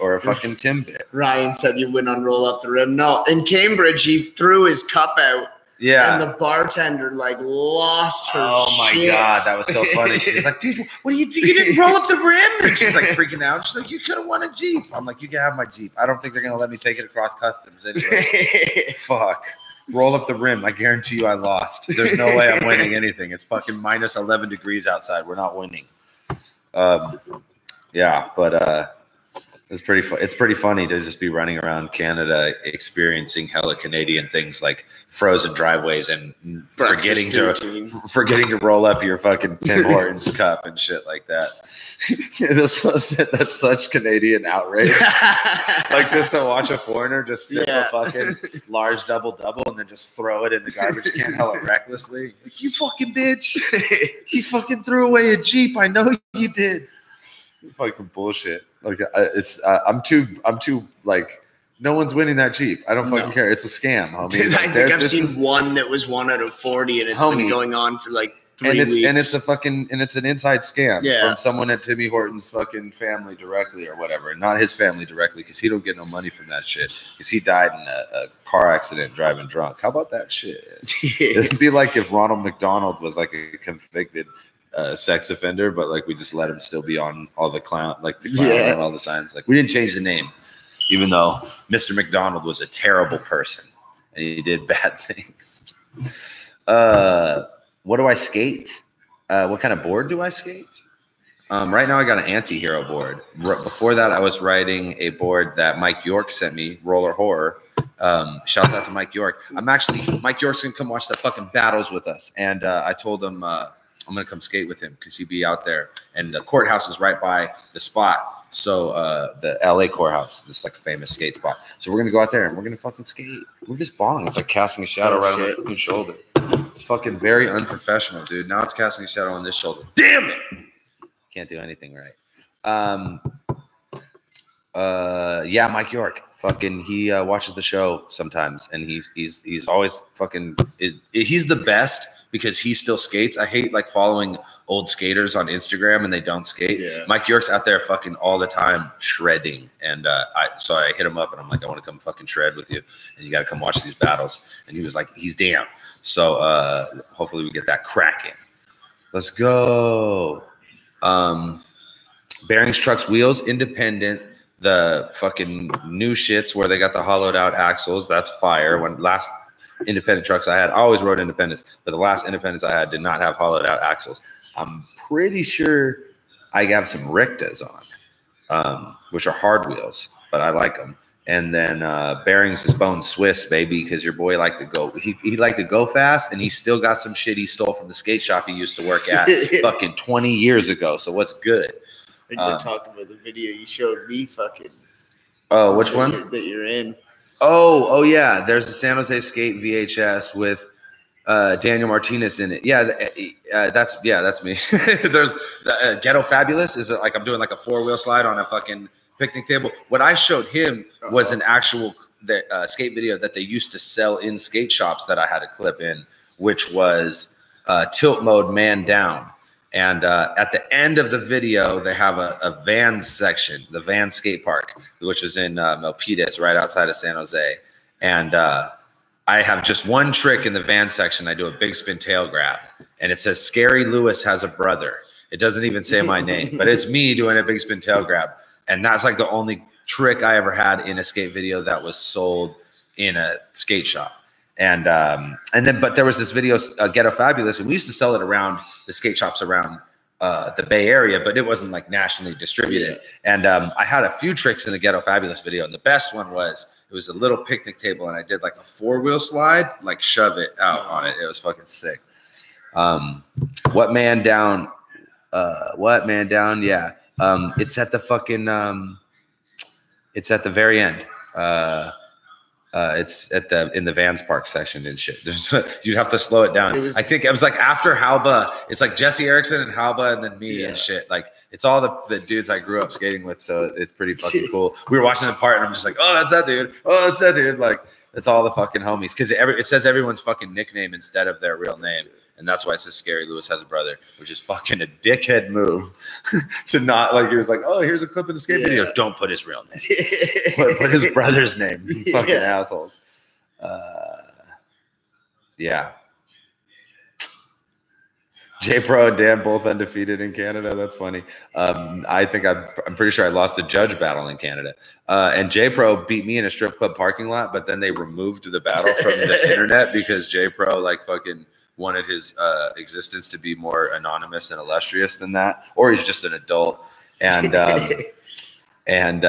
or a fucking Timbit. Ryan said you wouldn't unroll up the rim. No, in Cambridge, he threw his cup out. Yeah. And the bartender like lost her shit. God, that was so funny. She's like, dude, what do you do? You didn't roll up the rim? And she's like freaking out. She's like, you could have won a Jeep. I'm like, you can have my Jeep. I don't think they're going to let me take it across customs anyway. Fuck. Roll up the rim. I guarantee you I lost. There's no way I'm winning anything. It's fucking minus 11 degrees outside. We're not winning. It's pretty funny to just be running around Canada experiencing hella Canadian things like frozen drivesuch and forgetting to roll up your fucking Tim Hortons cup and shit like that. That's such Canadian outrage. Like just to watch a foreigner just sip a fucking large double and then just throw it in the garbage can hella recklessly. Like, you fucking bitch. You fucking threw away a Jeep. I know you did. Fucking bullshit. Like I'm too like no one's winning that Jeep. I don't fucking care. It's a scam, homie. Like, I think I've seen one that was 1 out of 40, and it's been going on for like 3 weeks. And it's an inside scam from someone at Timmy Horton's fucking family directly or whatever, and not his family directly because he don't get no money from that shit because he died in a car accident driving drunk. How about that shit? It'd be like if Ronald McDonald was like a convicted sex offender, but like we just let him still be on all the clown and all the signs. Like we didn't change the name, even though Mr. McDonald was a terrible person and he did bad things. What do I skate? What kind of board do I skate? Right now I got an anti-hero board. Before that, I was riding a board that Mike York sent me, Roller Horror. Shout out to Mike York. Mike York's gonna come watch the fucking battles with us, and I told him I'm gonna come skate with him because he'd be out there, and the courthouse is right by the spot. So the LA courthouse, this is like a famous skate spot. So we're gonna go out there and we're gonna fucking skate. Move this bong. It's like casting a shadow right on my fucking shoulder. It's fucking very unprofessional, dude. Now it's casting a shadow on this shoulder. Damn it! Can't do anything right. Yeah, Mike York. Fucking he watches the show sometimes, and he's always fucking he's the best. Because he still skates. I hate like following old skaters on Instagram and they don't skate. Yeah. Mike York's out there fucking all the time shredding. And so I hit him up and I'm like, I want to come fucking shred with you. And you got to come watch these battles. And he was like, he's down. So hopefully we get that cracking. Let's go. Bearings, trucks, wheels, independent. The fucking new shits where they got the hollowed out axles. That's fire. When last independent trucks I always rode independents, but the last independents I had did not have hollowed out axles. I'm pretty sure I have some Rictas on, which are hard wheels, but I like them. And then bearings is bone Swiss, baby, because your boy liked to go. He liked to go fast, and he still got some shit he stole from the skate shop he used to work at fucking 20 years ago. So what's good? I think they're talking about the video you showed me fucking. Oh, which one? That you're in. Oh yeah. There's the San Jose Skate VHS with Daniel Martinez in it. That's me. There's Ghetto Fabulous is like I'm doing like a 4-wheel slide on a fucking picnic table. What I showed him was an actual skate video that they used to sell in skate shops that I had a clip in, which was Tilt Mode Man Down. And at the end of the video, they have a Vans section, the Vans skate park, which is in Milpitas, right outside of San Jose. And I have just one trick in the Vans section. I do a big spin tail grab, and it says Scary Lewis has a brother. It doesn't even say my name, but it's me doing a big spin tail grab. And that's like the only trick I ever had in a skate video that was sold in a skate shop. And then, but there was this video, Ghetto Fabulous, and we used to sell it around the skate shops around the Bay Area, but it wasn't like nationally distributed. Yeah. And I had a few tricks in the Ghetto Fabulous video, and the best one was it was a little picnic table, and I did like a 4-wheel slide, like shove it out on it. It was fucking sick. What Man Down? Yeah. It's at the fucking. It's at the very end. It's in the Vans Park section and shit. You'd have to slow it down. I think it was like after Halba. It's like Jesse Erickson and Halba and then me and shit. Like it's all the dudes I grew up skating with. So it's pretty fucking cool. We were watching the part and I'm just like, oh, that's that dude. Oh, that's that dude. Like it's all the fucking homies because it says everyone's fucking nickname instead of their real name. And that's why it says Scary Lewis has a brother, which is fucking a dickhead move to not like, he was like, oh, here's a clip in the skate video. Don't put his real name. Put his brother's name. You fucking assholes. Yeah. J Pro and Dan both undefeated in Canada. That's funny. I think I'm pretty sure I lost the judge battle in Canada. And J Pro beat me in a strip club parking lot, but then they removed the battle from the internet because J Pro like fucking wanted his existence to be more anonymous and illustrious than that, or he's just an adult. And And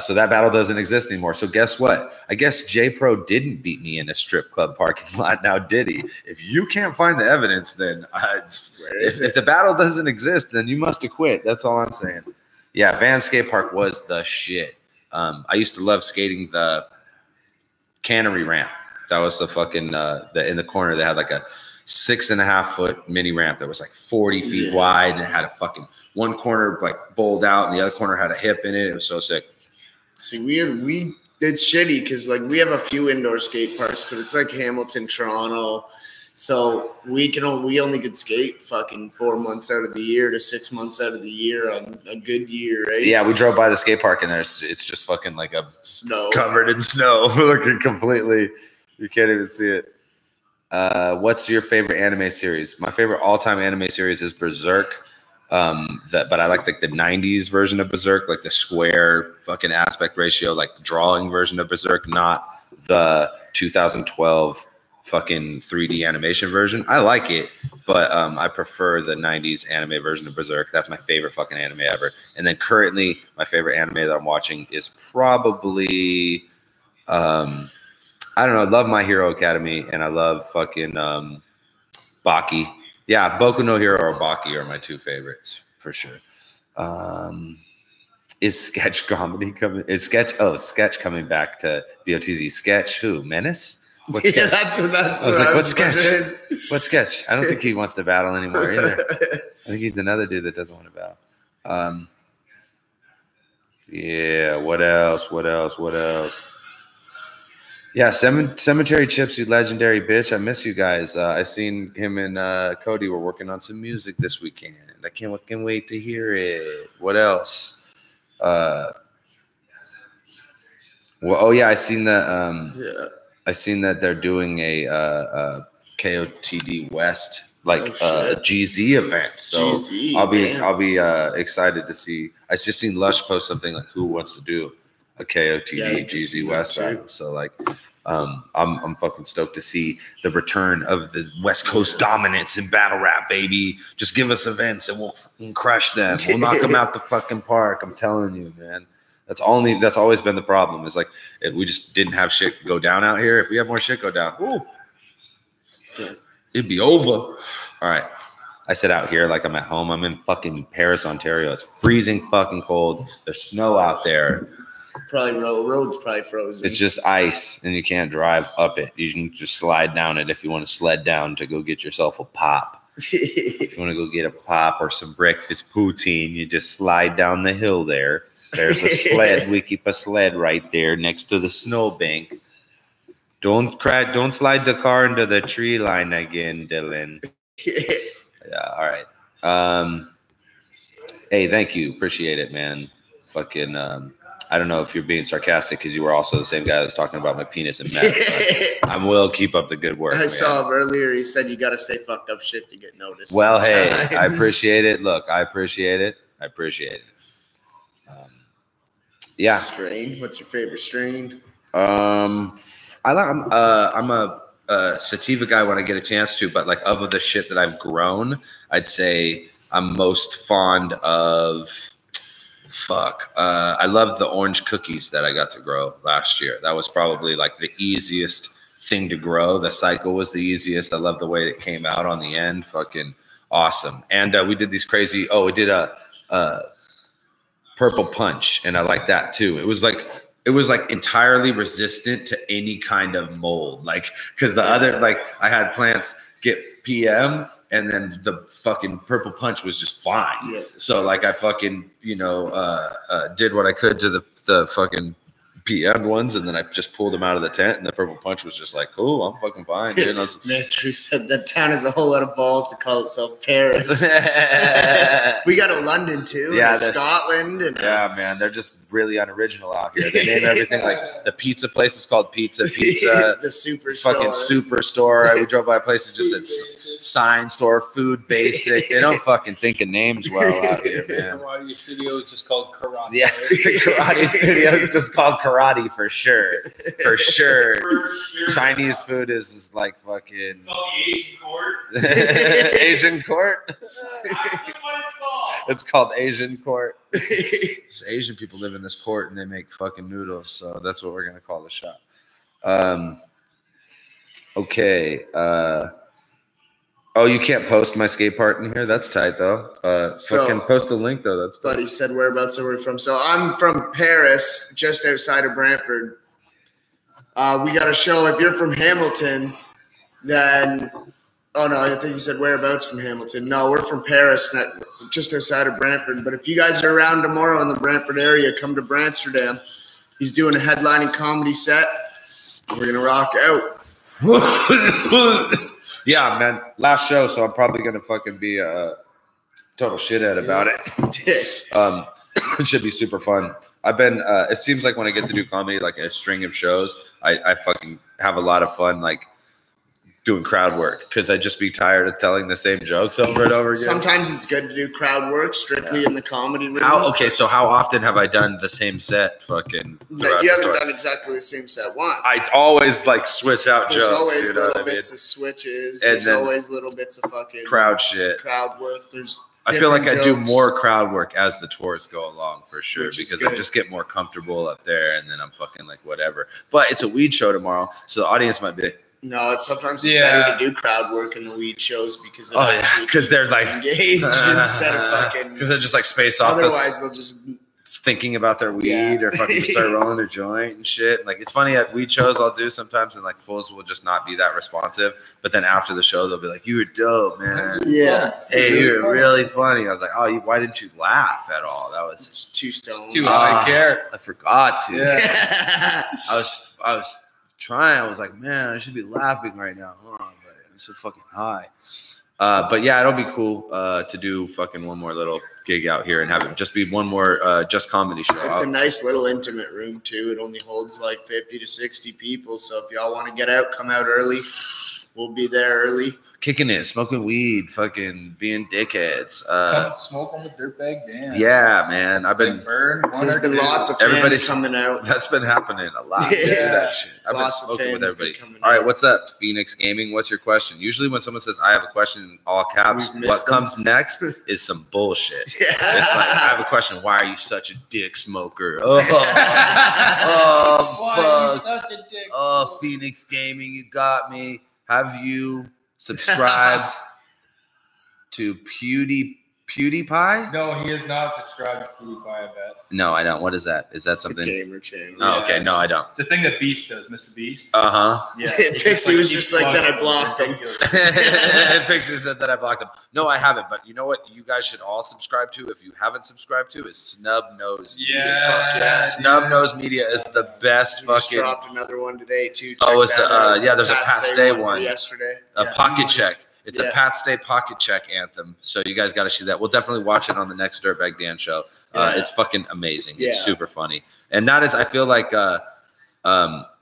so that battle doesn't exist anymore. So guess what? I guess J Pro didn't beat me in a strip club parking lot. Now, did he? If you can't find the evidence, then if the battle doesn't exist, then you must have quit. That's all I'm saying. Yeah, Van Skate Park was the shit. I used to love skating the cannery ramp. That was the fucking in the corner. They had like a 6.5 foot mini ramp that was like 40 feet wide, and it had a fucking one corner like bowled out, and the other corner had a hip in it. It was so sick. See, we it's shitty because like we have a few indoor skate parks, but it's like Hamilton, Toronto, so we only could skate fucking 4 months out of the year to 6 months out of the year on a good year, right? Yeah, we drove by the skate park, and it's just fucking like a snow covered in snow, looking completely. You can't even see it. What's your favorite anime series? My favorite all-time anime series is Berserk. But I like the 90s version of Berserk, like the square fucking aspect ratio, like drawing version of Berserk, not the 2012 fucking 3D animation version. I like it, but I prefer the 90s anime version of Berserk. That's my favorite fucking anime ever. And then currently my favorite anime that I'm watching is probably I don't know. I love My Hero Academy, and I love fucking Baki. Yeah, Boku no Hero or Baki are my two favorites for sure. Is sketch comedy coming? Is sketch? Oh, sketch coming back to BOTZ. Sketch who? Menace? What sketch? That's what I was like, what sketch? What sketch? I don't think he wants to battle anymore either. I think he's another dude that doesn't want to battle. Yeah. What else? Yeah, Cemetery Chips, you legendary bitch. I miss you guys. I seen him and Cody were working on some music this weekend. I can't wait to hear it. What else? Well, oh yeah, I seen that. I seen that they're doing a KOTD West a GZ event. So GZ, I'll be excited to see. I just seen Lush post something like who wants to do a KOTD GZ West battle. So like I'm fucking stoked to see the return of the West Coast dominance in battle rap, baby. Just give us events and we'll fucking crush them. We'll knock them out the fucking park. I'm telling you, man. That's always been the problem. Is like if we just didn't have shit go down out here. If we have more shit go down, it'd be over. All right. I sit out here like I'm at home. I'm in fucking Paris, Ontario. It's freezing fucking cold. There's snow out there. Probably road's probably frozen. It's just ice, and you can't drive up it. You can just slide down it if you want to sled down to go get yourself a pop. If you want to go get a pop or some breakfast poutine, you just slide down the hill there. There's a sled. We keep a sled right there next to the snowbank. Don't slide the car into the tree line again, Dylan. Yeah, all right. Hey, thank you. Appreciate it, man. Fucking I don't know if you're being sarcastic because you were also the same guy that was talking about my penis and meth. I will keep up the good work. I saw him earlier. He said you got to say fucked up shit to get noticed. Well, sometimes. Hey, I appreciate it. Look, I appreciate it. Yeah. Strain. What's your favorite strain? I'm a sativa guy when I get a chance to, but like of the shit that I've grown, I'd say I'm most fond of. I love the orange cookies that I got to grow last year. That was probably like the easiest thing to grow. The cycle was the easiest. I love the way it came out on the end. Fucking awesome. And we did these crazy. Oh, we did a purple punch, and I like that too. It was like entirely resistant to any kind of mold. Like because the other I had plants get PM. And then the fucking purple punch was just fine. Yeah. So like I fucking, did what I could to the fucking PM ones, and then I just pulled them out of the tent, and the purple punch was just like, cool, I'm fucking fine. Dude. Man, Drew said that town has a whole lot of balls to call itself Paris. We got a London too, and Scotland. And yeah, man, they're just really unoriginal out here. They name everything like the pizza place is called Pizza. The superstore. Fucking superstore. We drove by a place that just said sign store, food basic. They don't fucking think of names well out here, man. The karate studio is just called karate. Yeah, the karate studio is just called karate for sure. For sure. Chinese food is like fucking. It's called the Asian court. Asian court? That's what it's called. It's called Asian court. Asian people live in this court and they make fucking noodles, so that's what we're gonna call the shop. Okay. Oh, you can't post my skate part in here. That's tight though. Fucking post the link though. That's tight. Buddy said, "Whereabouts are we from?" So I'm from Paris, just outside of Brantford. We got a show. If you're from Hamilton, then oh no, I think you said whereabouts from Hamilton. No, we're from Paris, just outside of Brantford. But if you guys are around tomorrow in the Brantford area, come to Brantsterdam. He's doing a headlining comedy set. We're gonna rock out. Yeah, man. Last show, so I'm probably gonna fucking be a total shithead about it. It should be super fun. I've been. It seems like when I get to do comedy, like a string of shows, I fucking have a lot of fun, like doing crowd work because I just be tired of telling the same jokes over and over again. Sometimes it's good to do crowd work strictly in the comedy room. So how often have I done the same set? Fucking. You haven't done exactly the same set once. I always like switch out There's jokes. Always little bits of switches. And there's always little bits of fucking crowd shit. Crowd work. I feel like I do more crowd work as the tours go along for sure because good. I just get more comfortable up there and then I'm fucking like whatever. But it's a weed show tomorrow, so the audience might be. No, it's sometimes better to do crowd work in the weed shows because because they're like engaged instead of fucking because they're just like space off. Otherwise, they'll just thinking about their weed or fucking start rolling their joint and shit. Like it's funny at weed shows I'll do sometimes and like fools will just not be that responsive. But then after the show they'll be like, "You were dope, man. Yeah, hey, you were really funny." I was like, "Oh, why didn't you laugh at all? That was it's too stoned. Too high care. I forgot to. Yeah. I was trying. I was like, man, I should be laughing right now. But I'm so fucking high. But yeah, it'll be cool to do fucking one more little gig out here and have it just be one more just comedy show. It's a nice little intimate room too. It only holds like 50 to 60 people. So if y'all want to get out, come out early. We'll be there early. Kicking it, smoking weed, fucking being dickheads. Come smoke on the Dirtbag Dan. Yeah, man. There's been lots of fans coming out. That's been happening a lot. Yeah. That shit. I've lots been smoking of fans with everybody. coming All right, out. what's up, Phoenix Gaming? What's your question? Usually when someone says I have a question in all caps, what comes next is some bullshit. Yeah. It's like, I have a question. Why are you such a dick smoker? Why Oh, are you fuck. such a dick? Oh, Phoenix Gaming, you got me. Have you subscribed to PewDiePie? No, he is not subscribed to PewDiePie, I bet. No, I don't. What is that? Is that something? It's a gamer channel. Oh, okay. No, I don't. It's a thing that Beast does, Mr. Beast. Uh-huh. Yeah. Pixie was just like, then I blocked him. Pixie said that I blocked them. No, I haven't. But you know what you guys should all subscribe to if you haven't subscribed to is Snub Nose Media. Yeah. Fuck yeah. Snub Nose Media is the best We just fucking. dropped another one today too. Oh, Check it's that out. there's a Pat Stay one yesterday. A Yeah. pocket check. It's Yeah. a Pat Stay pocket check anthem. So you guys got to see that. We'll definitely watch it on the next Dirtbag Dan show. It's fucking amazing. It's super funny. And that is, I feel like,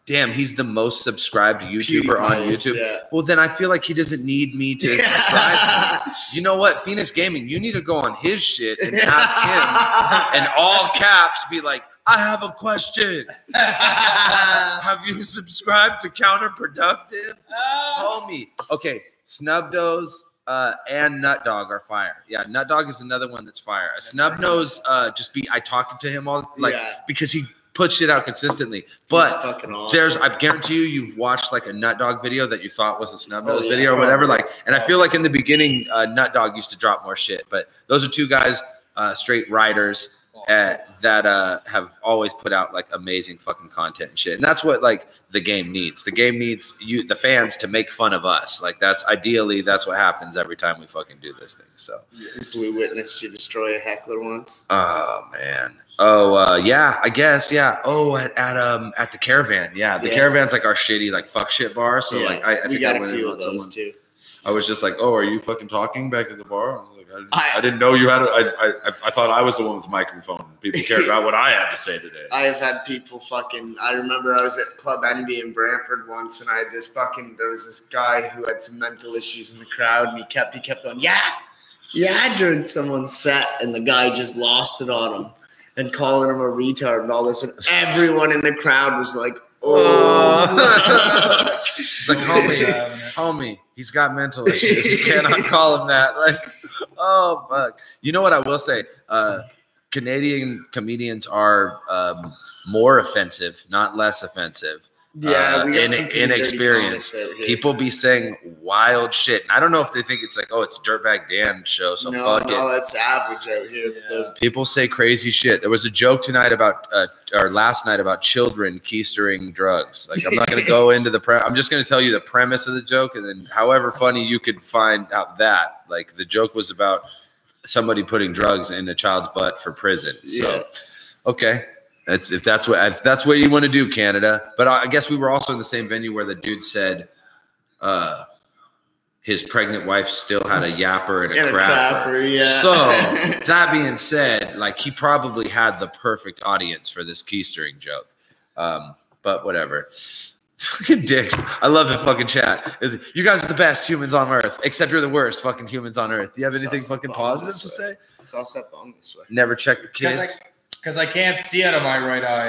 damn, he's the most subscribed YouTuber on YouTube. Yeah. Well, then I feel like he doesn't need me to subscribe to him. You know what? Phoenix Gaming, you need to go on his shit and ask him in all caps, be like, I have a question. Have you subscribed to Counterproductive? Homie. Okay, Snubnose and Nut Dog are fire. Yeah, Nut Dog is another one that's fire. Snubnose, I talk to him all because he puts shit out consistently. But He's fucking awesome. I guarantee you've watched like a Nut Dog video that you thought was a Snubnose video or whatever. Like, and I feel like in the beginning, Nut Dog used to drop more shit. But those are two guys, straight writers. That have always put out like amazing fucking content and shit, and that's what like the game needs. The game needs you, the fans, to make fun of us. Like that's what happens every time we fucking do this thing. So Blue witnessed you destroy a heckler once. Oh man. Oh yeah, I guess yeah. Oh at the Caravan. Yeah, the Caravan's like our shitty like fuck shit bar. So like I think got I a few of those too. I was just like, oh, are you fucking talking back at the bar? I was like, I didn't know you had I thought I was the one with the microphone. People cared about what I had to say today. I have had people I remember I was at Club Envy in Brantford once and there was this guy who had some mental issues in the crowd and he kept going, yeah, during someone's set, and the guy just lost it on him and calling him a retard and all this, and everyone in the crowd was like, oh. It's like, homie, he's got mental issues. You cannot call him that. Like, Oh fuck! You know what I will say? Canadian comedians are more offensive, not less offensive. Yeah, we got some pretty inexperienced. dirty comics out here. People be saying wild shit. I don't know if they think it's like, oh, it's Dirtbag Dan show, so fuck it. No, it's average out here. Yeah. People say crazy shit. There was a joke tonight about, or last night about children keistering drugs. Like, I'm not going to go into the I'm just going to tell you the premise of the joke, and then however funny you could find out that. Like, the joke was about somebody putting drugs in a child's butt for prison. So, okay. If that's what you want to do, Canada. But I guess we were also in the same venue where the dude said his pregnant wife still had a yapper and a crapper. Yeah. So that being said, like he probably had the perfect audience for this keystering joke. But whatever. Fucking dicks. I love the fucking chat. You guys are the best humans on earth, except you're the worst fucking humans on earth. Do you have anything fucking positive to say? Sauce that bone this way. Never check the kids. Because I can't see out of my right eye.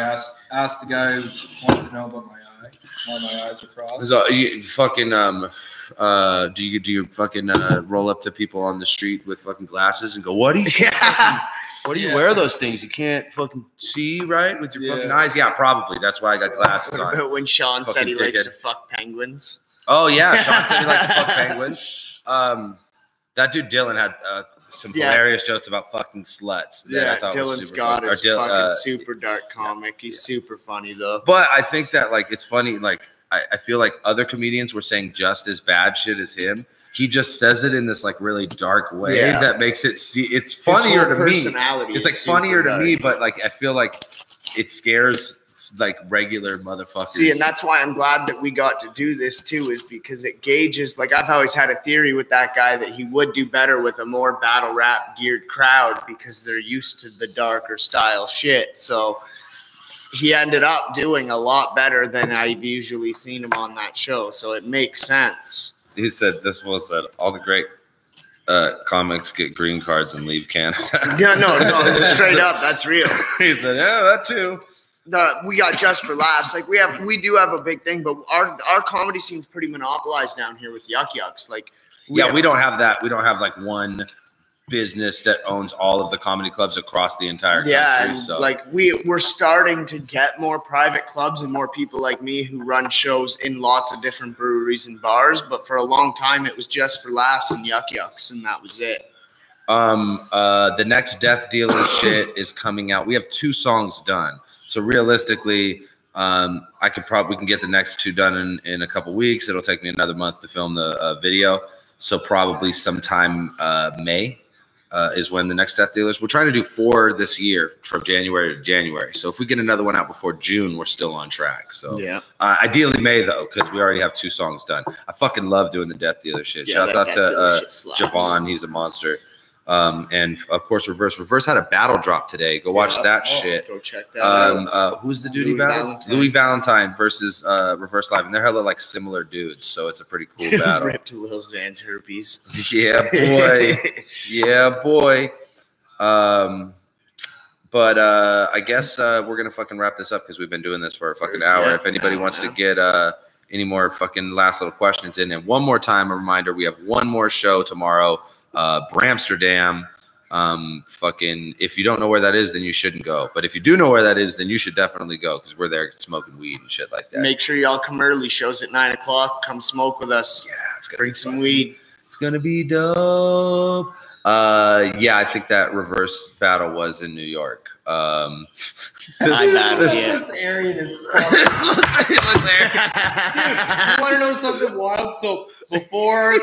Ask the guy who wants to know about my eye. Why my eyes are crossed. So you fucking do you fucking roll up to people on the street with fucking glasses and go, what do you wear those things? You can't fucking see right with your fucking eyes. Yeah, probably. That's why I got glasses on. When Sean said he likes to fuck penguins. Oh yeah, Sean said he likes to fuck penguins. That dude Dylan had some hilarious jokes about fucking sluts. Yeah, Dylan Scott is fucking super dark comic. He's super funny though. But I think that like it's funny. Like I feel like other comedians were saying just as bad shit as him. He just says it in this like really dark way that makes it it's funnier to me. It's like funnier to me, but like I feel like it scares like regular motherfuckers. See, and that's why I'm glad that we got to do this too, is because it gauges, like I've always had a theory with that guy that he would do better with a more battle rap geared crowd because they're used to the darker style shit. So he ended up doing a lot better than I've usually seen him on that show. So it makes sense. He said, this fool said, all the great comics get green cards and leave Canada. No, straight up, that's real. He said, yeah, that too. We got Just for Laughs. Like we do have a big thing, but our comedy scene's pretty monopolized down here with Yuck Yucks. Like we don't have that. We don't have like one business that owns all of the comedy clubs across the entire country. Yeah, and so like we're starting to get more private clubs and more people like me who run shows in lots of different breweries and bars. But for a long time, it was Just for Laughs and Yuck Yucks, and that was it. The next Death Dealer shit is coming out. We have 2 songs done. So realistically, we can get the next 2 done in a couple weeks. It'll take me another month to film the video. So probably sometime May is when the next Death Dealers. We're trying to do 4 this year from January to January. So if we get another one out before June, we're still on track. So ideally May though, because we already have 2 songs done. I fucking love doing the Death Dealer shit. Shout out to Javon. He's a monster. And of course, Reverse had a battle drop today. Go watch that shit. Go check that out. Who's the dude he battled? Louis Valentine versus Reverse Live, and they're hella like similar dudes, so it's a pretty cool battle. Ripped Lil Xan's herpes. Yeah, boy. Yeah, boy. But I guess we're gonna fucking wrap this up because we've been doing this for a fucking hour. If anybody wants to get any more fucking last little questions in, and one more time, a reminder: we have one more show tomorrow. Bramsterdam. Fucking, if you don't know where that is, then you shouldn't go. But if you do know where that is, then you should definitely go because we're there smoking weed and shit like that. Make sure y'all come early. Show's at 9 o'clock. Come smoke with us. Yeah, it's gonna bring some weed. It's gonna be dope. Yeah, I think that Reverse battle was in New York. This area is fuck. Dude, you want to know something wild? So before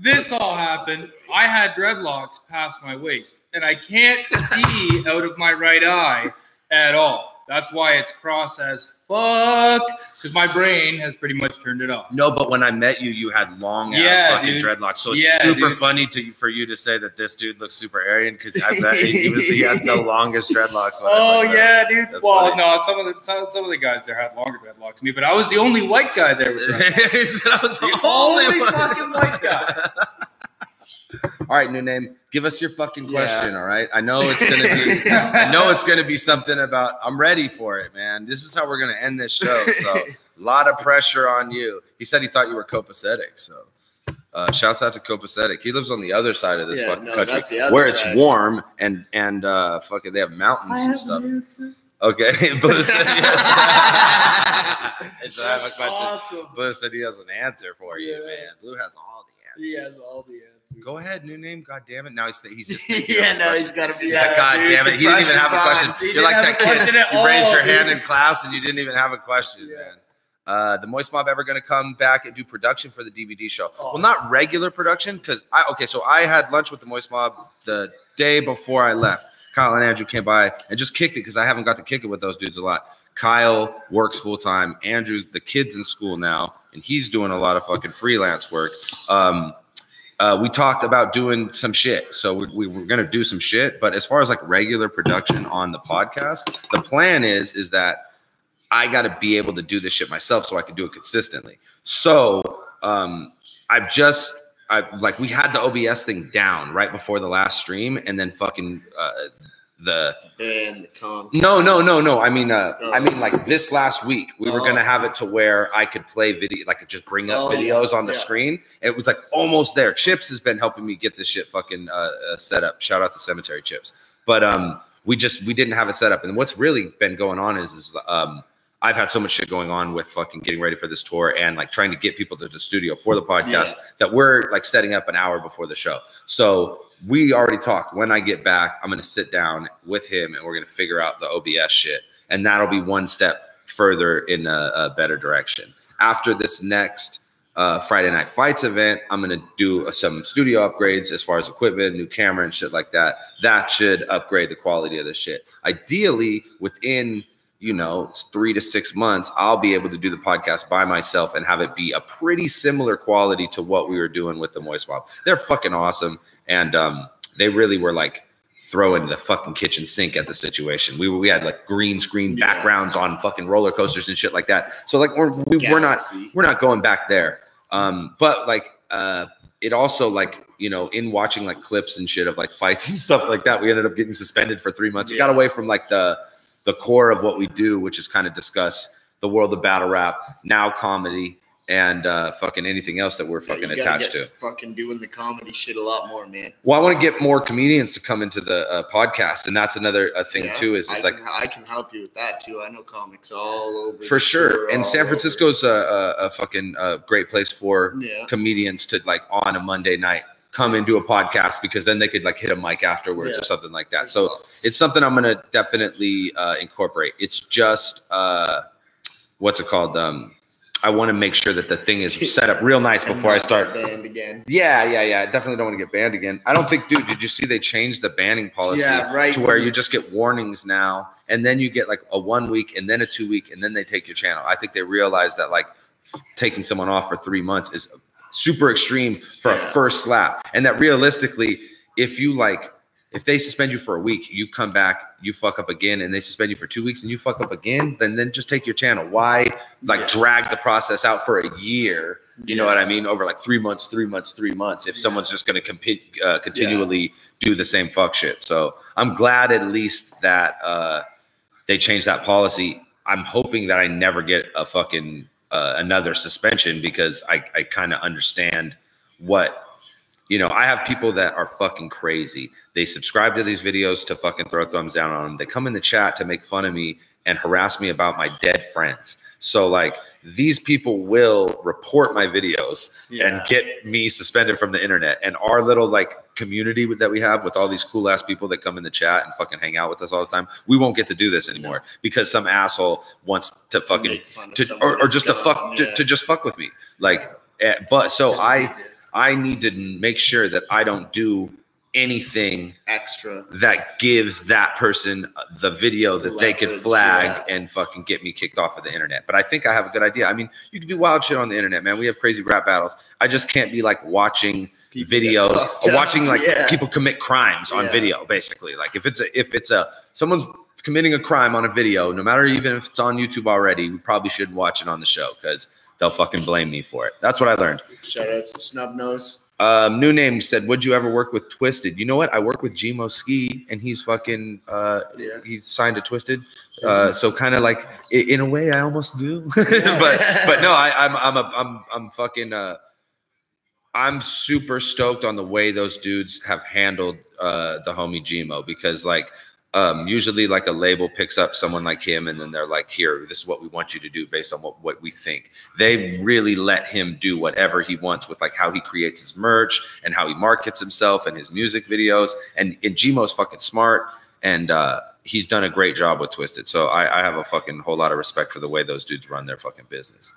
this all happened, I had dreadlocks past my waist, and I can't see out of my right eye at all. That's why it's cross as fuck, because my brain has pretty much turned it off. No, but when I met you, you had long ass fucking dreadlocks. So it's super funny for you to say that this dude looks super Aryan because I bet he had the longest dreadlocks. Oh yeah, dude. That's well, funny. No, some of the guys there had longer dreadlocks than me, but I was the only white guy there. He said I was the only fucking white guy. All right, new name. Give us your fucking question. All right. I know it's gonna be. I know it's gonna be something about. I'm ready for it, man. This is how we're gonna end this show. So a lot of pressure on you. He said he thought you were copacetic. So Shouts out to Copacetic. He lives on the other side of this fucking country, that's the other where side. it's warm and fucking they have mountains and stuff. Okay, Blue said he has. So I have a question. Awesome. Blue said he has an answer for you, Yeah. man. Blue has all the answers. He has all the answers. Go ahead, new name. God damn it! Now he's just Yeah, no, he's got to be. He's like, God damn it! He didn't even have a question. He You're like didn't that have a question kid. at You raised all, your hand dude. in class and you didn't even have a question, man. The Moist Mob ever going to come back and do production for the DBD show? Oh. Well, not regular production, because so I had lunch with the Moist Mob the day before I left. Kyle and Andrew came by and just kicked it because I haven't got to kick it with those dudes a lot. Kyle works full time. Andrew, the kid's in school now, and he's doing a lot of fucking freelance work. We talked about doing some shit, so we were gonna do some shit. But as far as like regular production on the podcast, the plan is that I got to be able to do this shit myself, so I can do it consistently. So we had the OBS thing down right before the last stream, and then fucking the comp. No. I mean like this last week, we were gonna have it to where I could play video, like just bring up videos on the screen. It was like almost there. Chips has been helping me get this shit fucking set up. Shout out to Cemetery Chips. But we didn't have it set up. And what's really been going on is I've had so much shit going on with fucking getting ready for this tour and like trying to get people to the studio for the podcast that we're like setting up an hour before the show. So we already talked. When I get back, I'm going to sit down with him and we're going to figure out the OBS shit. And that'll be one step further in a better direction. After this next Friday Night Fights event, I'm going to do some studio upgrades as far as equipment, new camera and shit like that. That should upgrade the quality of the shit. Ideally, within 3 to 6 months, I'll be able to do the podcast by myself and have it be a pretty similar quality to what we were doing with the Moist Mob. They're fucking awesome. And they really were like throwing the fucking kitchen sink at the situation. We had like green screen backgrounds on fucking roller coasters and shit like that. So like we're not going back there. But like it also like in watching like clips and shit of like fights and stuff like that, we ended up getting suspended for 3 months. It got away from like the core of what we do, which is kind of discuss the world of battle rap, now comedy, and fucking anything else that we're fucking attached to. Fucking doing the comedy shit a lot more, man. Well, I want to get more comedians to come into the podcast, and that's another thing too. I can help you with that too. I know comics all over for sure. And San Francisco's a fucking great place for comedians to like on a Monday night come and do a podcast, because then they could like hit a mic afterwards or something like that. So it's something I'm gonna definitely incorporate. It's just what's it called? I want to make sure that the thing is set up real nice before I start. Banned again. Yeah. I definitely don't want to get banned again. I don't think, dude, did you see they changed the banning policy to where you just get warnings now, and then you get like a 1 week and then a 2 week, and then they take your channel. I think they realized that like taking someone off for 3 months is super extreme for a first slap. And that realistically, if they suspend you for a week, you come back, you fuck up again, and they suspend you for 2 weeks and you fuck up again, then just take your channel. Why drag the process out for a year? You know what I mean? Over like 3 months, if someone's just going to continually do the same fuck shit. So I'm glad at least that they changed that policy. I'm hoping that I never get a fucking another suspension, because I kind of understand what, I have people that are fucking crazy. They subscribe to these videos to fucking throw thumbs down on them. They come in the chat to make fun of me and harass me about my dead friends. So like these people will report my videos and get me suspended from the internet. And our little like community that we have with all these cool ass people that come in the chat and fucking hang out with us all the time, we won't get to do this anymore because some asshole wants to fucking just fuck with me. Like, but so I need to make sure that I don't do anything extra that gives that person the video that they could flag and fucking get me kicked off of the internet. But I think I have a good idea. I mean, you can do wild shit on the internet, man. We have crazy rap battles. I just can't be like watching people videos or watching like people commit crimes on video, basically. Like if it's someone's committing a crime on a video, no matter even if it's on YouTube already, we probably shouldn't watch it on the show because they'll fucking blame me for it. That's what I learned. Shout out to Snub Nose. New Name said, would you ever work with Twisted? You know what? I work with Gmo Ski, and he's fucking he's signed to Twisted. So kind of like in a way I almost do. but no, I'm fucking I'm super stoked on the way those dudes have handled the homie Gmo, because like usually like a label picks up someone like him and then they're like, here, this is what we want you to do based on what we think. They really let him do whatever he wants with like how he creates his merch and how he markets himself and his music videos. And Gmo's fucking smart, and he's done a great job with Twisted. So I have a fucking whole lot of respect for the way those dudes run their fucking business.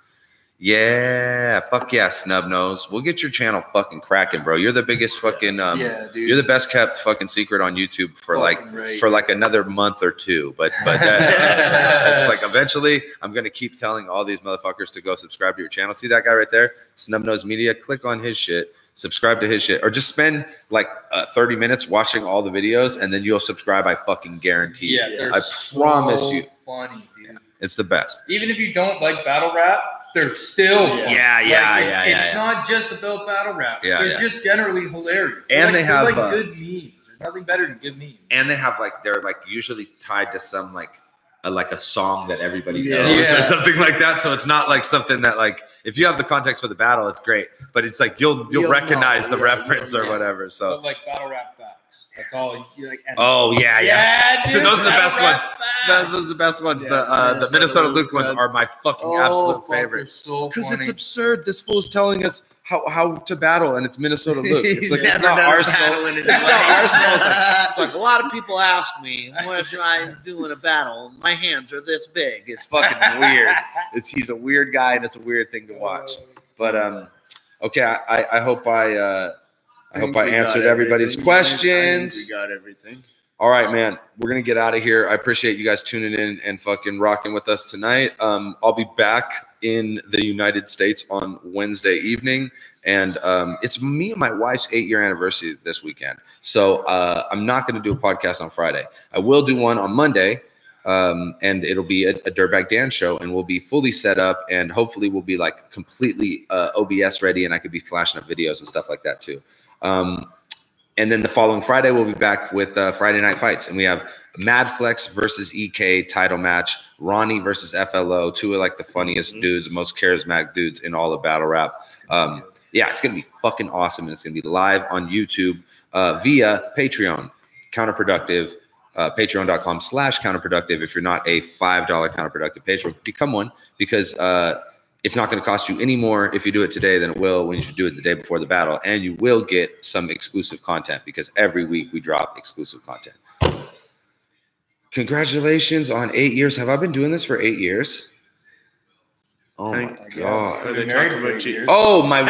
Yeah, fuck yeah, Snub Nose. We'll get your channel fucking cracking, bro. You're the biggest fucking yeah, dude. You're the best kept fucking secret on YouTube for like another month or two. But that's like eventually I'm gonna keep telling all these motherfuckers to go subscribe to your channel. See that guy right there? Snub Nose Media. Click on his shit. Subscribe to his shit, or just spend like 30 minutes watching all the videos, and then you'll subscribe. I fucking guarantee. Yeah, I promise you. Funny, dude. It's the best. Even if you don't like battle rap, they're still funny. It's not just about battle rap. They're just generally hilarious. And they have like good memes. There's nothing better than good memes. And they have like they're like usually tied to some like a song that everybody knows or something like that. So it's not like something that like if you have the context for the battle, it's great. But it's like you'll recognize the reference or whatever. So but like battle rap facts. That's all you like. Oh yeah. Dude, so those are the best ones. Those are the best ones. The Minnesota Luke ones are my fucking absolute favorite. Because it's absurd. This fool's telling us how to battle, and it's Minnesota Luke. It's like it's not Arsenal. It's not Arsenal. It's like a lot of people ask me, what should I do in a battle? My hands are this big. It's fucking weird. He's a weird guy, and it's a weird thing to watch. But okay, I hope I answered everybody's questions. We got everything. All right, man. We're gonna get out of here. I appreciate you guys tuning in and fucking rocking with us tonight. I'll be back in the United States on Wednesday evening, and it's me and my wife's 8-year anniversary this weekend. So I'm not gonna do a podcast on Friday. I will do one on Monday, and it'll be a Dirtbag Dan show, and we'll be fully set up, and hopefully we'll be like completely OBS ready, and I could be flashing up videos and stuff like that too. And then the following Friday, we'll be back with Friday Night Fights. And we have Mad Flex versus EK title match, Ronnie versus FLO, two of like the funniest dudes, most charismatic dudes in all of battle rap. Yeah, it's going to be fucking awesome. And it's going to be live on YouTube via Patreon, Counterproductive, patreon.com/counterproductive. If you're not a $5 counterproductive patron, become one, because it's not going to cost you any more if you do it today than it will when you do it the day before the battle. And you will get some exclusive content, because every week we drop exclusive content. Congratulations on 8 years. Have I been doing this for 8 years? Oh my God. Are they talking about you? Oh my.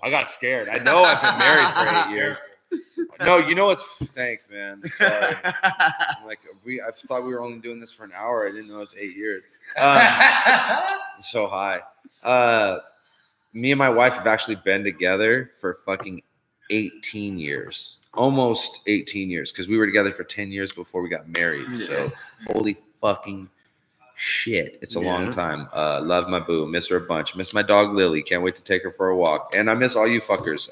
I got scared. I know I've been married for 8 years. No, you know what's thanks, man. Sorry. Like I thought we were only doing this for an hour. I didn't know it was 8 years. So high. Me and my wife have actually been together for fucking 18 years. Almost 18 years, because we were together for 10 years before we got married. Yeah. So holy fucking shit. It's a long time. Love my boo. Miss her a bunch. Miss my dog Lily. Can't wait to take her for a walk. And I miss all you fuckers.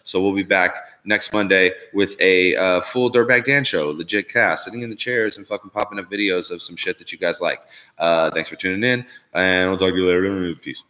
So we'll be back next Monday with a full Dirtbag Dan show. Legit cast. Sitting in the chairs and fucking popping up videos of some shit that you guys like. Thanks for tuning in. And I'll talk to you later. Peace.